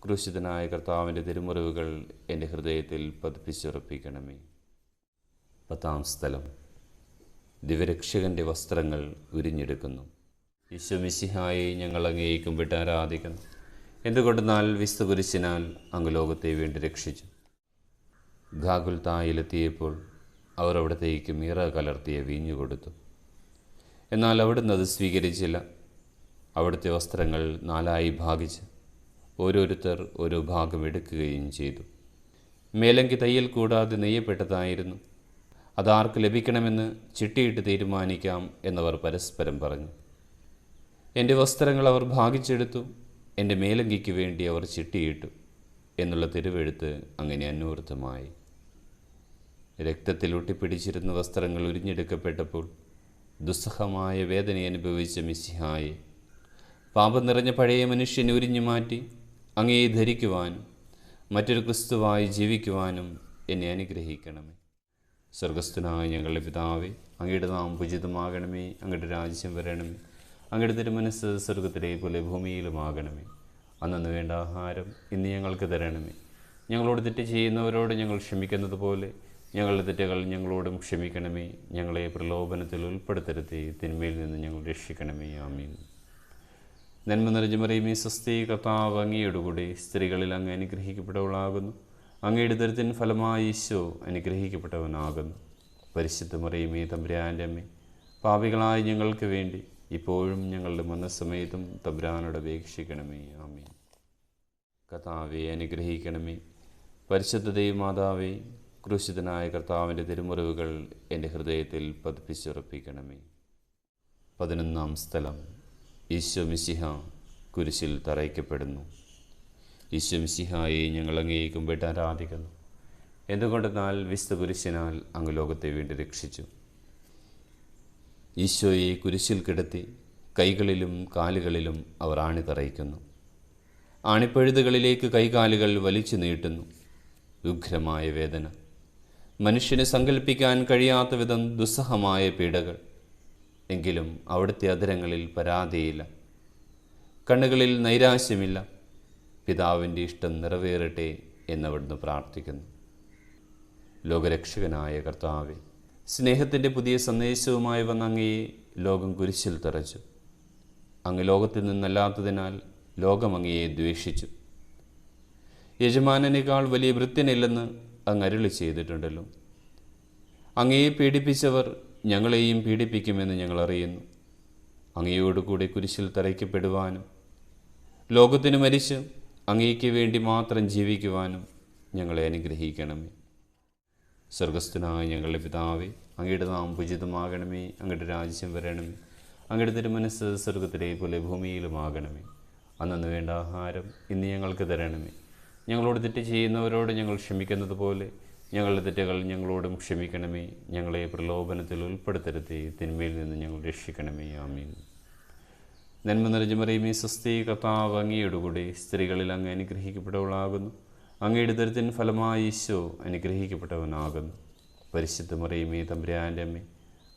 ക്രൂശിതനായ കർത്താവിൻ്റെ തിരുമുറിവുകൾ എൻ്റെ ഹൃദയത്തിൽ പതിപ്പിച്ചുറപ്പിക്കണമേ. 10-ാം സ്ഥലം. ദിവ്യരക്ഷകൻ്റെ വസ്ത്രങ്ങൾ ഉരിഞ്ഞെടുക്കുന്നു. ഈശോ മിശിഹായെ ഞങ്ങൾ അങ്ങയെ കുമ്പിട്ട് ആരാധിക്കുന്നു. എന്തുകൊണ്ടെന്നാൽ വിശുദ്ധ കുരിശിനാൽ അങ്ങ് ലോകത്തെ വേണ്ടി രക്ഷിച്ചു. ഗാഗുൽത്തായിലെത്തിയപ്പോൾ അവർ അവിടത്തേക്ക് മീറ കലർത്തിയ വീഞ്ഞു കൊടുത്തു. എന്നാൽ അവിടുന്ന് അത് സ്വീകരിച്ചില്ല. അവിടുത്തെ വസ്ത്രങ്ങൾ 4 ഭാഗിച്ച് ഓരോരുത്തർ ഓരോ ഭാഗം എടുക്കുകയും ചെയ്തു. മേലങ്കി തയ്യൽ കൂടാതെ നെയ്യപ്പെട്ടതായിരുന്നു. അതാർക്ക് ലഭിക്കണമെന്ന് ചിട്ടിയിട്ട് തീരുമാനിക്കാം എന്നവർ പരസ്പരം പറഞ്ഞു. എൻ്റെ വസ്ത്രങ്ങൾ അവർ ഭാഗിച്ചെടുത്തു, എൻ്റെ മേലങ്കിക്ക് വേണ്ടി അവർ ചിട്ടിയിട്ടു എന്നുള്ള തിരുവെഴുത്ത് അങ്ങനെ അന്വർത്ഥമായി. രക്തത്തിൽ ഒട്ടിപ്പിടിച്ചിരുന്ന വസ്ത്രങ്ങൾ ഉരിഞ്ഞെടുക്കപ്പെട്ടപ്പോൾ ദുസ്സഹമായ വേദന അനുഭവിച്ച മിശിഹായെ, പാപം നിറഞ്ഞ പഴയ മനുഷ്യനെ ഉരിഞ്ഞു മാറ്റി അങ്ങയെ ധരിക്കുവാനും മറ്റൊരു ക്രിസ്തുവായി ജീവിക്കുവാനും എന്നെ അനുഗ്രഹിക്കണമേ. സ്വർഗസ്ഥനായ ഞങ്ങളുടെ പിതാവേ, അങ്ങയുടെ നാമം പൂജിതമാകണമേ. അങ്ങയുടെ രാജ്യം വരണമേ. അങ്ങയുടെ തിരുമനസ്സ് സ്വർഗത്തിലെ പോലെ ഭൂമിയിലുമാകണമേ. അന്നു വേണ്ട ആഹാരം ഇന്ന് ഞങ്ങൾക്ക് തരണമേ. ഞങ്ങളോട് തെറ്റ് ചെയ്യുന്നവരോട് ഞങ്ങൾ ക്ഷമിക്കുന്നത് പോലെ ഞങ്ങളുടെ തെറ്റുകൾ ഞങ്ങളോടും ക്ഷമിക്കണമേ. ഞങ്ങളെ പ്രലോഭനത്തിൽ ഉൾപ്പെടുത്തരുതേ, തിന്മയിൽ നിന്ന് ഞങ്ങൾ രക്ഷിക്കണമേ. ആമീൻ. നന്മ നിറഞ്ഞ മറിയമേ, സ്വസ്തി, കർത്താവ് അങ്ങയോടുകൂടി സ്ത്രീകളിൽ അങ്ങ് അനുഗ്രഹിക്കപ്പെട്ടവളാകുന്നു. അങ്ങയുടെ ഉദരത്തിൻ ഫലമായി ഈശോ അനുഗ്രഹിക്കപ്പെട്ടവനാകുന്നു. പരിശുദ്ധ മറിയമേ, തമ്പുരാൻ്റെ അമ്മേ, പാപികളായ ഞങ്ങൾക്ക് വേണ്ടി ഇപ്പോഴും ഞങ്ങളുടെ മരണസമയത്തും തമ്പുരാനോട് അപേക്ഷിക്കണമേ. ആമീൻ. കർത്താവെ അനുഗ്രഹിക്കണമേ. പരിശുദ്ധ ദൈവമാതാവേ, ക്രൂശിതനായ കർത്താവിൻ്റെ തിരുമുറിവുകൾ എൻ്റെ ഹൃദയത്തിൽ പതിപ്പിച്ചുറപ്പിക്കണമേ. 11-ാം സ്ഥലം. ഈശോ മിശിഹ കുരിശിൽ തറയ്ക്കപ്പെടുന്നു. ഈശോ മിശിഹായെ ഞങ്ങൾ അങ്ങയെ കുമ്പിട്ട് ആരാധിക്കുന്നു. എന്തുകൊണ്ടെന്നാൽ വിശുദ്ധ കുരിശിനാൽ അങ്ങ് ലോകത്തെ വേണ്ടി രക്ഷിച്ചു. ഈശോയെ കുരിശിൽ കിടത്തി കൈകളിലും കാലുകളിലും അവർ ആണി തറയ്ക്കുന്നു. ആണിപ്പഴുതുകളിലേക്ക് കൈകാലുകൾ വലിച്ചു നീട്ടുന്നു. ഉഗ്രമായ വേദന, മനുഷ്യന് സങ്കല്പിക്കാൻ കഴിയാത്ത വിധം ദുസ്സഹമായ പീഡകൾ. എങ്കിലും അവിടുത്തെ അധരങ്ങളിൽ പരാതിയില്ല, കണ്ണുകളിൽ നൈരാശ്യമില്ല. പിതാവിൻ്റെ ഇഷ്ടം നിറവേറട്ടെ എന്നവിടുന്ന് പ്രാർത്ഥിക്കുന്നു. ലോകരക്ഷകനായ കർത്താവെ, സ്നേഹത്തിൻ്റെ പുതിയ സന്ദേശവുമായി വന്ന അങ്ങയെ ലോകം കുരിശിൽ തറച്ചു. അങ്ങ് ലോകത്തിൽ നിന്നല്ലാത്തതിനാൽ ലോകം അങ്ങയെ ദ്വേഷിച്ചു. യജമാനനേക്കാൾ വലിയ ഭൃത്യനില്ലെന്ന് അങ്ങ് അരുളി ചെയ്തിട്ടുണ്ടല്ലോ. അങ്ങയെ പീഡിപ്പിച്ചവർ ഞങ്ങളെയും പീഡിപ്പിക്കുമെന്ന് ഞങ്ങൾ അറിയുന്നു. അങ്ങയോടുകൂടെ കുരിശിൽ തറയ്ക്കപ്പെടുവാനും ലോകത്തിന് മരിച്ച് അങ്ങയ്ക്ക് വേണ്ടി മാത്രം ജീവിക്കുവാനും ഞങ്ങളെ അനുഗ്രഹിക്കണമേ. സ്വർഗസ്ഥനായ ഞങ്ങളുടെ പിതാവേ, അങ്ങയുടെ നാമം പൂജിതമാകണമേ. അങ്ങയുടെ രാജ്യം വരണമേ. അങ്ങയുടെ തിരുമനസ് സ്വർഗത്തിലെ പോലെ ഭൂമിയിലുമാകണമേ. അന്നു വേണ്ട ആഹാരം ഇന്ന് ഞങ്ങൾക്ക് തരണമേ. ഞങ്ങളോട് തെറ്റ് ചെയ്യുന്നവരോട് ഞങ്ങൾ ക്ഷമിക്കുന്നത് പോലെ ഞങ്ങളുടെ തെറ്റുകൾ ഞങ്ങളോടും ക്ഷമിക്കണമേ. ഞങ്ങളെ പ്രലോഭനത്തിൽ ഉൾപ്പെടുത്തരുതേ, തിന്മയിൽ നിന്ന് ഞങ്ങൾ രക്ഷിക്കണമേ. ആമീൻ. നന്മ നിറഞ്ഞ മറിയമേ, സ്വസ്തി, കർത്താവ് അങ്ങയോടുകൂടി സ്ത്രീകളിൽ അങ്ങ് അനുഗ്രഹിക്കപ്പെട്ടവളാകുന്നു. അങ്ങയുടെ ദരിദ്രൻ ഫലമായി ഈശോ അനുഗ്രഹിക്കപ്പെട്ടവനാകുന്നു. പരിശുദ്ധ മറിയമേ, തമ്പുരാൻ്റെ അമ്മേ,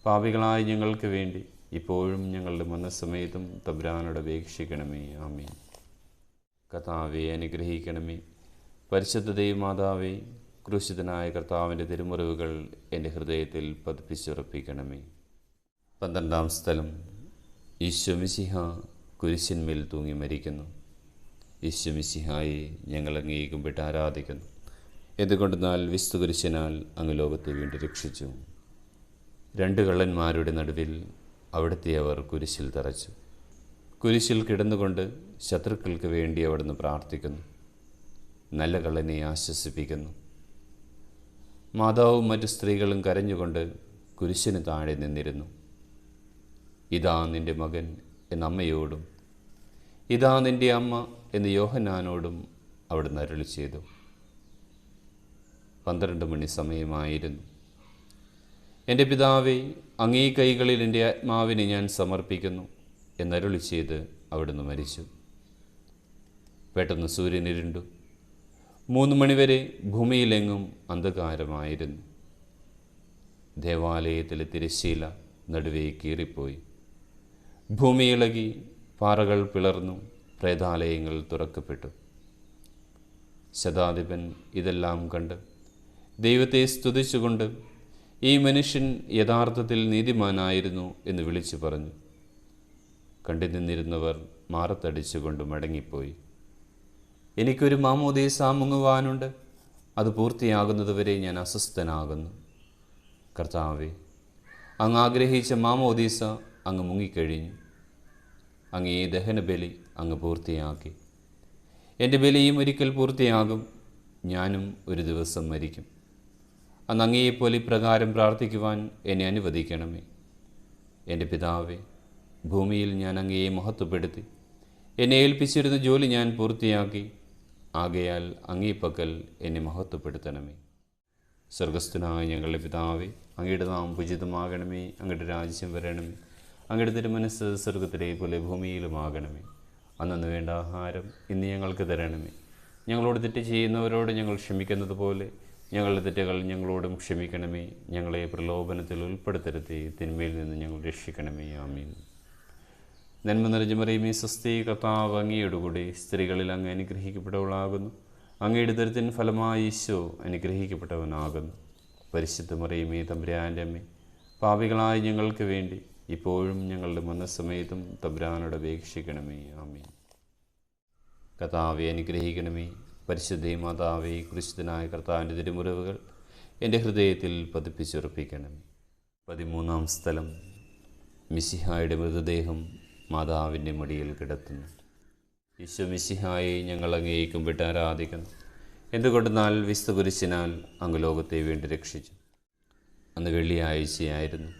പാപികളായ ഞങ്ങൾക്ക് വേണ്ടി ഇപ്പോഴും ഞങ്ങളുടെ മരണസമയത്തും തമ്പുരാനോട് അപേക്ഷിക്കണമേ. ആമീൻ. കർത്താവെ അനുഗ്രഹിക്കണമേ. പരിശുദ്ധ ദൈവമാതാവേ, ക്രൂശിതനായ കർത്താവിൻ്റെ തിരുമുറിവുകൾ എൻ്റെ ഹൃദയത്തിൽ പതിപ്പിച്ചുറപ്പിക്കണമേ. 12-ാം സ്ഥലം. ഈശോ മിശിഹ കുരിശിന്മേൽ തൂങ്ങി മരിക്കുന്നു. ഈശോ മിശിഹായെ ഞങ്ങൾ അങ്ങേ കുമ്പിട്ട് ആരാധിക്കുന്നു. എന്തുകൊണ്ടെന്നാൽ വിശുദ്ധ കുരിശിനാൽ അങ്ങ് ലോകത്തെ വീണ്ടും രക്ഷിച്ചു. 2 കള്ളന്മാരുടെ നടുവിൽ അവിടുത്തെ അവർ കുരിശിൽ തറച്ചു. കുരിശിൽ കിടന്നുകൊണ്ട് ശത്രുക്കൾക്ക് വേണ്ടി അവിടുന്ന് പ്രാർത്ഥിക്കുന്നു. നല്ല കള്ളനെ ആശ്വസിപ്പിക്കുന്നു. മാതാവും മറ്റു സ്ത്രീകളും കരഞ്ഞുകൊണ്ട് കുരിശിന് താഴെ നിന്നിരുന്നു. ഇതാ നിൻ്റെ മകൻ എന്ന അമ്മയോടും ഇതാ നിൻ്റെ അമ്മ എന്ന് യോഹന്നാനോടും അവിടുന്ന് അരുളി ചെയ്തു. 12 മണി സമയമായിരുന്നു. എൻ്റെ പിതാവേ, അങ്ങേ കൈകളിൽ എൻ്റെ ആത്മാവിനെ ഞാൻ സമർപ്പിക്കുന്നു എന്നരുളി ചെയ്ത് അവിടുന്ന് മരിച്ചു. പെട്ടെന്ന് സൂര്യൻ ഇരുണ്ടു. 3 മണിവരെ ഭൂമിയിലെങ്ങും അന്ധകാരമായിരുന്നു. ദേവാലയത്തിലെ തിരശ്ശീല നടുവേ കീറിപ്പോയി. ഭൂമി ഇളകി, പാറകൾ പിളർന്നു, പ്രേതാലയങ്ങൾ തുറക്കപ്പെട്ടു. ശതാധിപൻ ഇതെല്ലാം കണ്ട് ദൈവത്തെ സ്തുതിച്ചുകൊണ്ട് ഈ മനുഷ്യൻ യഥാർത്ഥത്തിൽ നീതിമാനായിരുന്നു എന്ന് വിളിച്ചു പറഞ്ഞു. കണ്ടു നിന്നിരുന്നവർ മാറത്തടിച്ചുകൊണ്ട് മടങ്ങിപ്പോയി. എനിക്കൊരു മാമോദീസ മുങ്ങുവാനുണ്ട്, അത് പൂർത്തിയാകുന്നതുവരെ ഞാൻ അസ്വസ്ഥനാകുന്നു. കർത്താവേ, അങ്ങ് ആഗ്രഹിച്ച മാമോദീസ അങ്ങ് മുങ്ങിക്കഴിഞ്ഞു. അങ്ങേ ദഹനബലി അങ്ങ് പൂർത്തിയാക്കി. എൻ്റെ ബലിയും ഒരിക്കൽ പൂർത്തിയാകും. ഞാനും ഒരു ദിവസം മരിക്കും. അന്ന് അങ്ങയെപ്പോലെ ഇപ്രകാരം പ്രാർത്ഥിക്കുവാൻ എന്നെ അനുവദിക്കണമേ. എൻ്റെ പിതാവേ, ഭൂമിയിൽ ഞാൻ അങ്ങയെ മഹത്വപ്പെടുത്തി. എന്നെ ഏൽപ്പിച്ചിരുന്ന ജോലി ഞാൻ പൂർത്തിയാക്കി. ആകയാൽ അങ്ങേ പക്കൽ എന്നെ മഹത്വപ്പെടുത്തണമേ. സ്വർഗസ്ഥനായ ഞങ്ങളുടെ പിതാവേ, അങ്ങയുടെ നാമം പൂജിതമാകണമേ. അങ്ങയുടെ രാജ്യം വരണമേ. അങ്ങയുടെ തിരുമനസ് സ്വർഗത്തിലെ പോലെ ഭൂമിയിലുമാകണമേ. അന്നു വേണ്ട ആഹാരം ഇന്ന് ഞങ്ങൾക്ക് തരണമേ. ഞങ്ങളോട് തെറ്റ് ചെയ്യുന്നവരോട് ഞങ്ങൾ ക്ഷമിക്കുന്നത് പോലെ ഞങ്ങളുടെ തെറ്റുകൾ ഞങ്ങളോടും ക്ഷമിക്കണമേ. ഞങ്ങളെ പ്രലോഭനത്തിൽ ഉൾപ്പെടുത്തരുതേ, തിന്മയിൽ നിന്ന് ഞങ്ങൾ രക്ഷിക്കണമേ. ആമീൻ. നന്മ നിറഞ്ഞ മറിയമേ, സ്വസ്തി, കർത്താവ് അങ്ങയോടുകൂടി സ്ത്രീകളിൽ അങ്ങ് അനുഗ്രഹിക്കപ്പെട്ടവളാകുന്നു. അങ്ങയുടെ ദരിദ്രൻ ഫലമായി ഈശോ അനുഗ്രഹിക്കപ്പെട്ടവനാകുന്നു. പരിശുദ്ധ മറിയമേ, തമ്പുരാൻ്റെ അമ്മേ, പാപികളായ ഞങ്ങൾക്ക് വേണ്ടി ഇപ്പോഴും ഞങ്ങളുടെ മരണസമയത്തും തമ്പുരാനോട് അപേക്ഷിക്കണമേ. ആമീൻ. കർത്താവെ അനുഗ്രഹിക്കണമേ. പരിശുദ്ധ മാതാവേ, ക്രൂശിതനായ കർത്താവിൻ്റെ തിരുമുറിവുകൾ എൻ്റെ ഹൃദയത്തിൽ പതിപ്പിച്ചുറപ്പിക്കണമേ. 13-ാം സ്ഥലം. മിശിഹായുടെ മൃതദേഹം മാതാവിൻ്റെ മടിയിൽ കിടത്തുന്നു. ഈശോ മിശിഹായെ ഞങ്ങൾ അങ്ങേ കുമ്പിട്ട് ആരാധിക്കുന്നു. എന്തുകൊണ്ടെന്നാൽ വിശുദ്ധ കുരിശിനാൽ അങ്ങ് ലോകത്തെ വീണ്ടും രക്ഷിച്ചു. അന്ന് വെള്ളിയാഴ്ചയായിരുന്നു.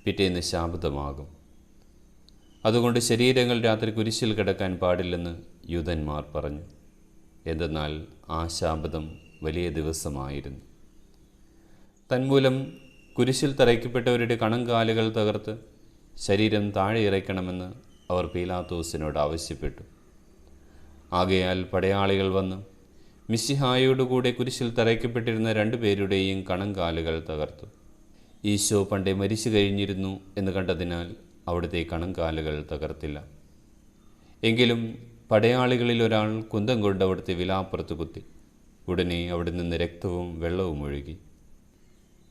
പിറ്റേന്ന് ശാബതമാകും. അതുകൊണ്ട് ശരീരങ്ങൾ രാത്രി കുരിശിൽ കിടക്കാൻ പാടില്ലെന്ന് യൂതന്മാർ പറഞ്ഞു. എന്തെന്നാൽ ആ ശാബതം വലിയ ദിവസമായിരുന്നു. തന്മൂലം കുരിശിൽ തറയ്ക്കപ്പെട്ടവരുടെ കണങ്കാലുകൾ തകർത്ത് ശരീരം താഴെ ഇറക്കണമെന്ന് അവർ പീലാത്തോസിനോട് ആവശ്യപ്പെട്ടു. ആകയാൽ പടയാളികൾ വന്ന് മിശിഹായോടുകൂടെ കുരിശിൽ തറയ്ക്കപ്പെട്ടിരുന്ന 2 പേരുടെയും കണങ്കാലുകൾ തകർത്തു. ഈശോ പണ്ടേ മരിച്ചു കഴിഞ്ഞിരുന്നു എന്ന് കണ്ടതിനാൽ അവിടുത്തെ കണങ്കാലുകൾ തകർത്തില്ല. എങ്കിലും പടയാളികളിൽ ഒരാൾ കുന്തം കൊണ്ട് അവിടുത്തെ വിലാപ്പുറത്ത് കുത്തി. ഉടനെ അവിടെ നിന്ന് രക്തവും വെള്ളവും ഒഴുകി.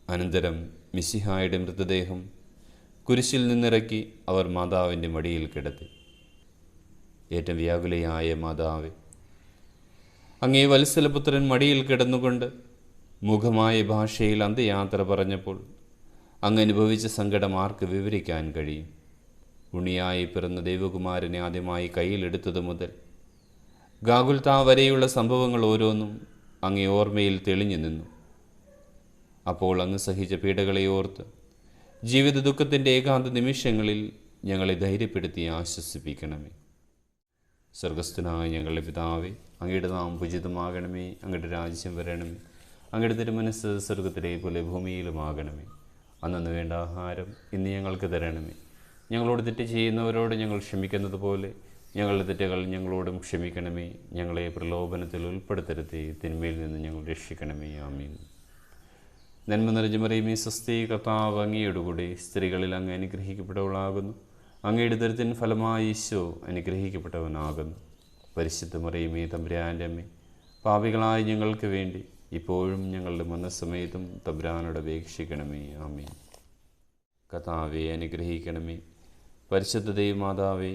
അനന്തരം മിശിഹായുടെ മൃതദേഹം കുരിശിൽ നിന്നിറക്കി അവർ മാതാവിൻ്റെ മടിയിൽ കിടത്തി. ഏറ്റവും വ്യാകുലയായ മാതാവേ, അങ്ങേ വത്സലപുത്രൻ മടിയിൽ കിടന്നുകൊണ്ട് മുഖമായ ഭാഷയിൽ അന്ത്യയാത്ര പറഞ്ഞപ്പോൾ അങ്ങ് അനുഭവിച്ച സങ്കടം ആർക്ക് വിവരിക്കാൻ കഴിയും? ഉണ്ണിയായി പിറന്ന ദൈവകുമാരനെ ആദ്യമായി കയ്യിലെടുത്തതു മുതൽ ഗാഗുൽത്താ വരെയുള്ള സംഭവങ്ങൾ ഓരോന്നും അങ്ങേ ഓർമ്മയിൽ തെളിഞ്ഞു നിന്നു. അപ്പോൾ അങ്ങ് സഹിച്ച പീഡകളെ ഓർത്ത് ജീവിത ദുഃഖത്തിൻ്റെ ഏകാന്ത നിമിഷങ്ങളിൽ ഞങ്ങളെ ധൈര്യപ്പെടുത്തി ആശ്വസിപ്പിക്കണമേ. സ്വർഗസ്ഥനായ ഞങ്ങളുടെ പിതാവേ, അങ്ങയുടെ നാമം പൂജിതമാകണമേ. അങ്ങയുടെ രാജ്യം വരണമേ. അങ്ങയുടെ തിരുമനസ്സ് സ്വർഗത്തിലെ പോലെ ഭൂമിയിലുമാകണമേ. അന്നു വേണ്ട ആഹാരം ഇന്ന് ഞങ്ങൾക്ക് തരണമേ. ഞങ്ങളോട് തെറ്റ് ചെയ്യുന്നവരോട് ഞങ്ങൾ ക്ഷമിക്കുന്നത് പോലെ ഞങ്ങളുടെ തെറ്റുകൾ ഞങ്ങളോടും ക്ഷമിക്കണമേ. ഞങ്ങളെ പ്രലോഭനത്തിൽ ഉൾപ്പെടുത്തരുതേ, തിന്മയിൽ നിന്ന് ഞങ്ങൾ രക്ഷിക്കണമേ. ആമീൻ. നന്മ നിറഞ്ഞ മറിയമേ, സ്വസ്തി, കർത്താവ് അങ്ങയോടുകൂടി സ്ത്രീകളിൽ അങ്ങ് അനുഗ്രഹിക്കപ്പെട്ടവളാകുന്നു. അങ്ങയുടെ ദരിദ്രത്തിൻ ഫലമായി ഈശോ അനുഗ്രഹിക്കപ്പെട്ടവനാകുന്നു. പരിശുദ്ധ മറിയമേ, തമ്പുരാൻ്റെ അമ്മേ, പാപികളായ ഞങ്ങൾക്ക് വേണ്ടി ഇപ്പോഴും ഞങ്ങളുടെ മരണസമയത്തും തമ്പുരാനോട് അപേക്ഷിക്കണമേ. ആമീൻ. കർത്താവെ അനുഗ്രഹിക്കണമേ. പരിശുദ്ധ ദൈവമാതാവേ,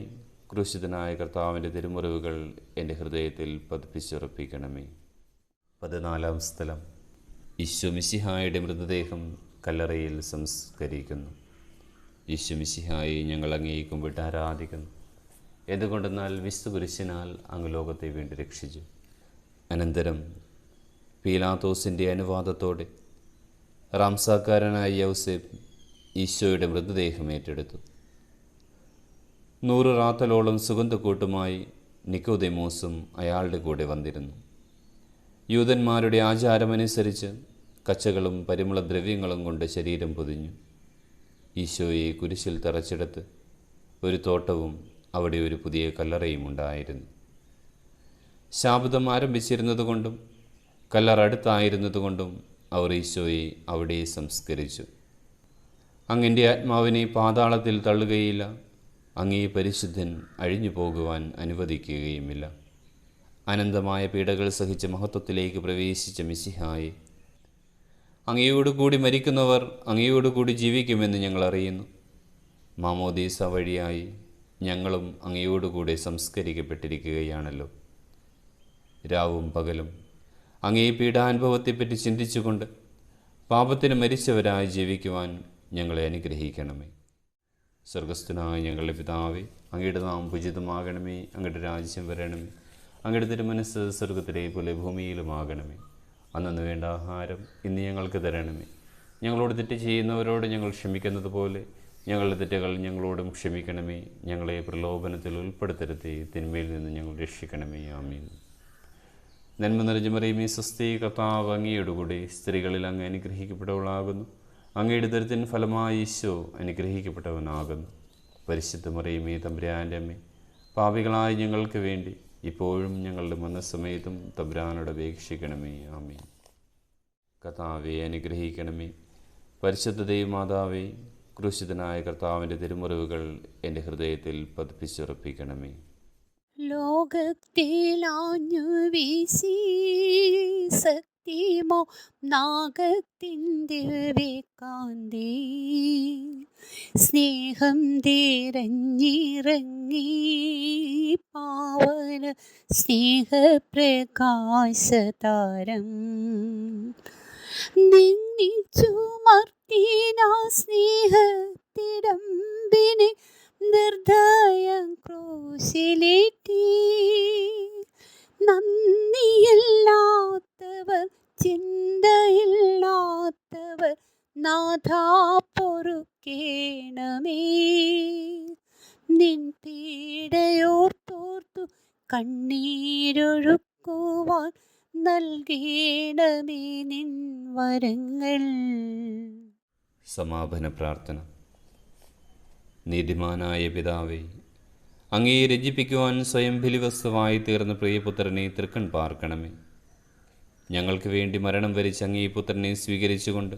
ക്രൂശിതനായ കർത്താവിൻ്റെ തിരുമുറിവുകൾ എൻ്റെ ഹൃദയത്തിൽ പതിപ്പിച്ചുറപ്പിക്കണമേ. 14 സ്ഥലം. ഈശോ മിശിഹായുടെ മൃതദേഹം കല്ലറയിൽ സംസ്കരിക്കുന്നു. ഈശോ മിശിഹായെ ഞങ്ങൾ അങ്ങേ കുമ്പിട്ട് ആരാധിക്കുന്നു. എന്തുകൊണ്ടെന്നാൽ വിശുദ്ധ കുരിശിനാൽ അങ്ങ് ലോകത്തെ വേണ്ടി രക്ഷിച്ചു. അനന്തരം പീലാത്തോസിൻ്റെ അനുവാദത്തോടെ റാംസാക്കാരനായ യൗസേപ്പ് ഈശോയുടെ മൃതദേഹം ഏറ്റെടുത്തു. 100 റാത്തലോളം സുഗന്ധക്കൂട്ടുമായി നിക്കോദെമോസും അയാളുടെ കൂടെ വന്നിരുന്നു. യൂതന്മാരുടെ ആചാരമനുസരിച്ച് കച്ചകളും പരിമളദ്രവ്യങ്ങളും കൊണ്ട് ശരീരം പൊതിഞ്ഞു. ഈശോയെ കുരിശിൽ തറച്ചെടുത്ത് ഒരു തോട്ടവും അവിടെ ഒരു പുതിയ കല്ലറയും ഉണ്ടായിരുന്നു. ശാബദം ആരംഭിച്ചിരുന്നതുകൊണ്ടും കല്ലറ അടുത്തായിരുന്നതുകൊണ്ടും അവർ ഈശോയെ അവിടെ സംസ്കരിച്ചു. അങ്ങൻ്റെ ആത്മാവിനെ പാതാളത്തിൽ തള്ളുകയില്ല. അങ്ങേ പരിശുദ്ധൻ അഴിഞ്ഞു പോകുവാൻ അനുവദിക്കുകയുമില്ല. അനന്തമായ പീഡകൾ സഹിച്ച മഹത്വത്തിലേക്ക് പ്രവേശിച്ച മിശിഹായെ, അങ്ങയോടുകൂടി മരിക്കുന്നവർ അങ്ങയോടുകൂടി ജീവിക്കുമെന്ന് ഞങ്ങൾ അറിയുന്നു. മാമോദീസ വഴിയായി ഞങ്ങളും അങ്ങയോടുകൂടെ സംസ്കരിക്കപ്പെട്ടിരിക്കുകയാണല്ലോ. രാവും പകലും അങ്ങേ പീഡാനുഭവത്തെപ്പറ്റി ചിന്തിച്ചുകൊണ്ട് പാപത്തിന് മരിച്ചവരായി ജീവിക്കുവാൻ ഞങ്ങളെ അനുഗ്രഹിക്കണമേ. സ്വർഗസ്ഥനായ ഞങ്ങളുടെ പിതാവേ, അങ്ങയുടെ നാമം പൂജിതമാകണമേ. അങ്ങയുടെ രാജ്യം വരണമേ. അങ്ങയുടെ തിരുമനസ്സ് സ്വർഗത്തിലെ പോലെ ഭൂമിയിലുമാകണമേ. അന്നു വേണ്ട ആഹാരം ഇന്ന് ഞങ്ങൾക്ക് തരണമേ. ഞങ്ങളോട് തെറ്റ് ചെയ്യുന്നവരോട് ഞങ്ങൾ ക്ഷമിക്കുന്നത് പോലെ ഞങ്ങളുടെ തെറ്റുകൾ ഞങ്ങളോടും ക്ഷമിക്കണമേ. ഞങ്ങളെ പ്രലോഭനത്തിൽ ഉൾപ്പെടുത്തരുതേ, തിന്മയിൽ നിന്ന് ഞങ്ങൾ രക്ഷിക്കണമേ. ആമീൻ. നന്മ നിറഞ്ഞ മറിയമേ, സ്വസ്തി, കർത്താവ് അങ്ങയോടുകൂടി സ്ത്രീകളിൽ അങ്ങ് അനുഗ്രഹിക്കപ്പെട്ടവളാകുന്നു. അങ്ങയുടെ ദരിദ്രത്തിൻ ഫലമായി ഈശോ അനുഗ്രഹിക്കപ്പെട്ടവനാകുന്നു. പരിശുദ്ധ മറിയമേ, തമ്പുരാൻ്റെ അമ്മേ, പാപികളായ ഞങ്ങൾക്ക് വേണ്ടി ഇപ്പോഴും ഞങ്ങളുടെ മരണസമയത്തും തമ്പുരാനോട് അപേക്ഷിക്കണമേ. ആമീൻ. കർത്താവെ അനുഗ്രഹിക്കണമേ. പരിശുദ്ധ ദൈവമാതാവേ, ക്രൂശിതനായ കർത്താവിൻ്റെ തിരുമുറിവുകൾ എൻ്റെ ഹൃദയത്തിൽ പതിപ്പിച്ചുറപ്പിക്കണമേ. ലോകത്തിലാഞ്ഞു വീശി സത്യമോ നാഗത്തിൻ്റെ വേക്കാന്തേ സ്നേഹം തിരഞ്ഞിറങ്ങി പാവന സ്നേഹപ്രകാശതാരം നിന്നിച്ചു മർത്തിനാ സ്നേഹത്തിടമ്പിനെ നിർദ്ദയം ക്രൂശിലേറ്റി നന്ദിയില്ലാത്തവർ ചിന്തയില്ലാത്തവർ നാഥാ പൊറുക്കേണമേ. നിൻ പീഡയോർത്തോർത്തു കണ്ണീരൊഴുക്കുവാൻ നൽകേണമേ നിൻ വരങ്ങൾ. സമാപന പ്രാർത്ഥന. നീതിമാനായ പിതാവേ, അങ്ങയെ രഞ്ജിപ്പിക്കുവാൻ സ്വയം ബലിവസ്തുവായി തീർന്ന പ്രിയപുത്രനെ തൃക്കൺ പാർക്കണമേ. ഞങ്ങൾക്ക് വേണ്ടി മരണം വരിച്ച അങ്ങേ പുത്രനെ സ്വീകരിച്ചുകൊണ്ട്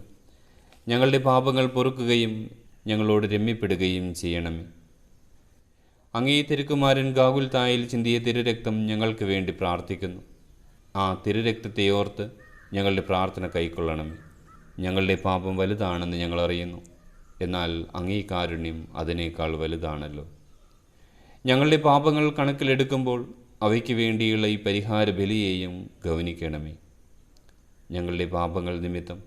ഞങ്ങളുടെ പാപങ്ങൾ പൊറുക്കുകയും ഞങ്ങളോട് രമ്യപ്പെടുകയും ചെയ്യണമേ. അങ്ങേ തിരുക്കുമാരൻ ഗാഗുൽത്തായിൽ ചിന്തിയ തിരുരക്തം ഞങ്ങൾക്ക് വേണ്ടി പ്രാർത്ഥിക്കുന്നു. ആ തിരുരക്തത്തെ ഓർത്ത് ഞങ്ങളുടെ പ്രാർത്ഥന കൈക്കൊള്ളണമേ. ഞങ്ങളുടെ പാപം വലുതാണെന്ന് ഞങ്ങൾ അറിയുന്നു. എന്നാൽ അങ്ങേ കാരുണ്യം അതിനേക്കാൾ വലുതാണല്ലോ. ഞങ്ങളുടെ പാപങ്ങൾ കണക്കിലെടുക്കുമ്പോൾ അവയ്ക്ക് വേണ്ടിയുള്ള ഈ പരിഹാര ബലിയെയും ഗൗനിക്കണമേ. ഞങ്ങളുടെ പാപങ്ങൾ നിമിത്തം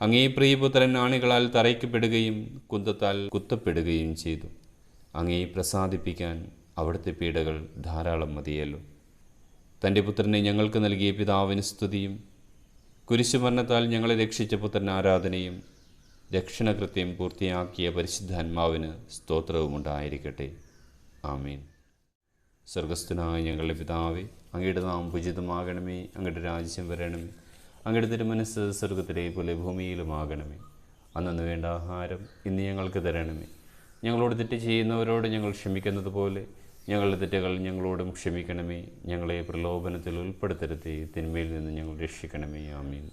അങ്ങേ പ്രിയപുത്രൻ ആണികളാൽ തറയ്ക്കപ്പെടുകയും കുന്തത്താൽ കുത്തപ്പെടുകയും ചെയ്തു. അങ്ങേ പ്രസാദിപ്പിക്കാൻ അവിടുത്തെ പീഡകൾ ധാരാളം മതിയല്ലോ. തൻ്റെ പുത്രനെ ഞങ്ങൾക്ക് നൽകിയ പിതാവിന് സ്തുതിയും കുരിശുമരണത്താൽ ഞങ്ങളെ രക്ഷിച്ച പുത്രൻ ആരാധനയും രക്ഷണകൃത്യം പൂർത്തിയാക്കിയ പരിശുദ്ധാത്മാവിന് സ്തോത്രവും ഉണ്ടായിരിക്കട്ടെ. ആമീൻ. സ്വർഗസ്ഥനായ ഞങ്ങളുടെ പിതാവേ, അങ്ങയുടെ നാമം പൂജിതമാകണമേ. അങ്ങയുടെ രാജ്യം വരണമേ. അങ്ങയുടെ തിരുമനസ്സ് സ്വർഗത്തിലെ പോലെ ഭൂമിയിലുമാകണമേ. അന്നു വേണ്ട ആഹാരം ഇന്ന് ഞങ്ങൾക്ക് തരണമേ. ഞങ്ങളോട് തെറ്റ് ചെയ്യുന്നവരോട് ഞങ്ങൾ ക്ഷമിക്കുന്നത് പോലെ ഞങ്ങളുടെ തെറ്റുകൾ ഞങ്ങളോടും ക്ഷമിക്കണമേ. ഞങ്ങളെ പ്രലോഭനത്തിൽ ഉൾപ്പെടുത്തരുതേ, തിന്മയിൽ നിന്ന് ഞങ്ങൾ രക്ഷിക്കണമേ. ആമീൻ.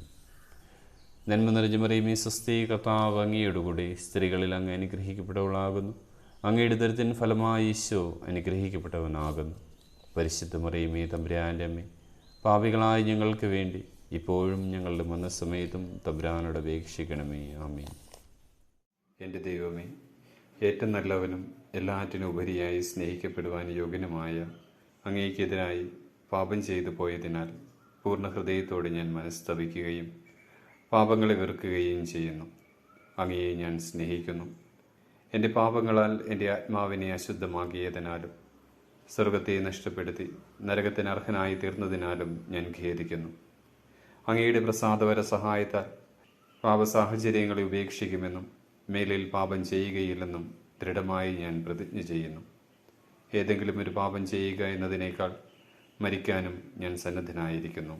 നന്മ നിറഞ്ഞ മറിയമേ, സ്വസ്തി, കർത്താവ് അങ്ങയോടുകൂടി സ്ത്രീകളിൽ അങ്ങ് അനുഗ്രഹിക്കപ്പെട്ടവളാകുന്നു. അങ്ങയുടെ ഉദരത്തിൻ ഫലമായി ഈശോ അനുഗ്രഹിക്കപ്പെട്ടവനാകുന്നു. പരിശുദ്ധ മറിയമേ, തമ്പുരാൻ്റെ അമ്മേ, പാപികളായ ഞങ്ങൾക്ക് വേണ്ടി ഇപ്പോഴും ഞങ്ങളുടെ മരണസമയത്തും തമ്പുരാനോട് അപേക്ഷിക്കണമേ. ആമീൻ. എൻ്റെ ദൈവമേ, ഏറ്റവും നല്ലവനും എല്ലാറ്റിനും ഉപരിയായി സ്നേഹിക്കപ്പെടുവാൻ യോഗ്യനുമായ അങ്ങേക്കെതിരായി പാപം ചെയ്തു പോയതിനാൽ പൂർണ്ണ ഹൃദയത്തോടെ ഞാൻ മനസ്തപിക്കുകയും പാപങ്ങളെ വെറുക്കുകയും ചെയ്യുന്നു. അങ്ങയെ ഞാൻ സ്നേഹിക്കുന്നു. എൻ്റെ പാപങ്ങളാൽ എൻ്റെ ആത്മാവിനെ അശുദ്ധമാക്കിയതിനാലും സ്വർഗത്തെ നഷ്ടപ്പെടുത്തി നരകത്തിന് അർഹനായി തീർന്നതിനാലും ഞാൻ ഖേദിക്കുന്നു. അങ്ങയുടെ പ്രസാദപര സഹായത്താൽ പാപസാഹചര്യങ്ങളെ ഉപേക്ഷിക്കുമെന്നും മേലിൽ പാപം ചെയ്യുകയില്ലെന്നും ദൃഢമായി ഞാൻ പ്രതിജ്ഞ ചെയ്യുന്നു. ഏതെങ്കിലും ഒരു പാപം ചെയ്യുക എന്നതിനേക്കാൾ മരിക്കാനും ഞാൻ സന്നദ്ധനായിരിക്കുന്നു.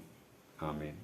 ആമേൻ.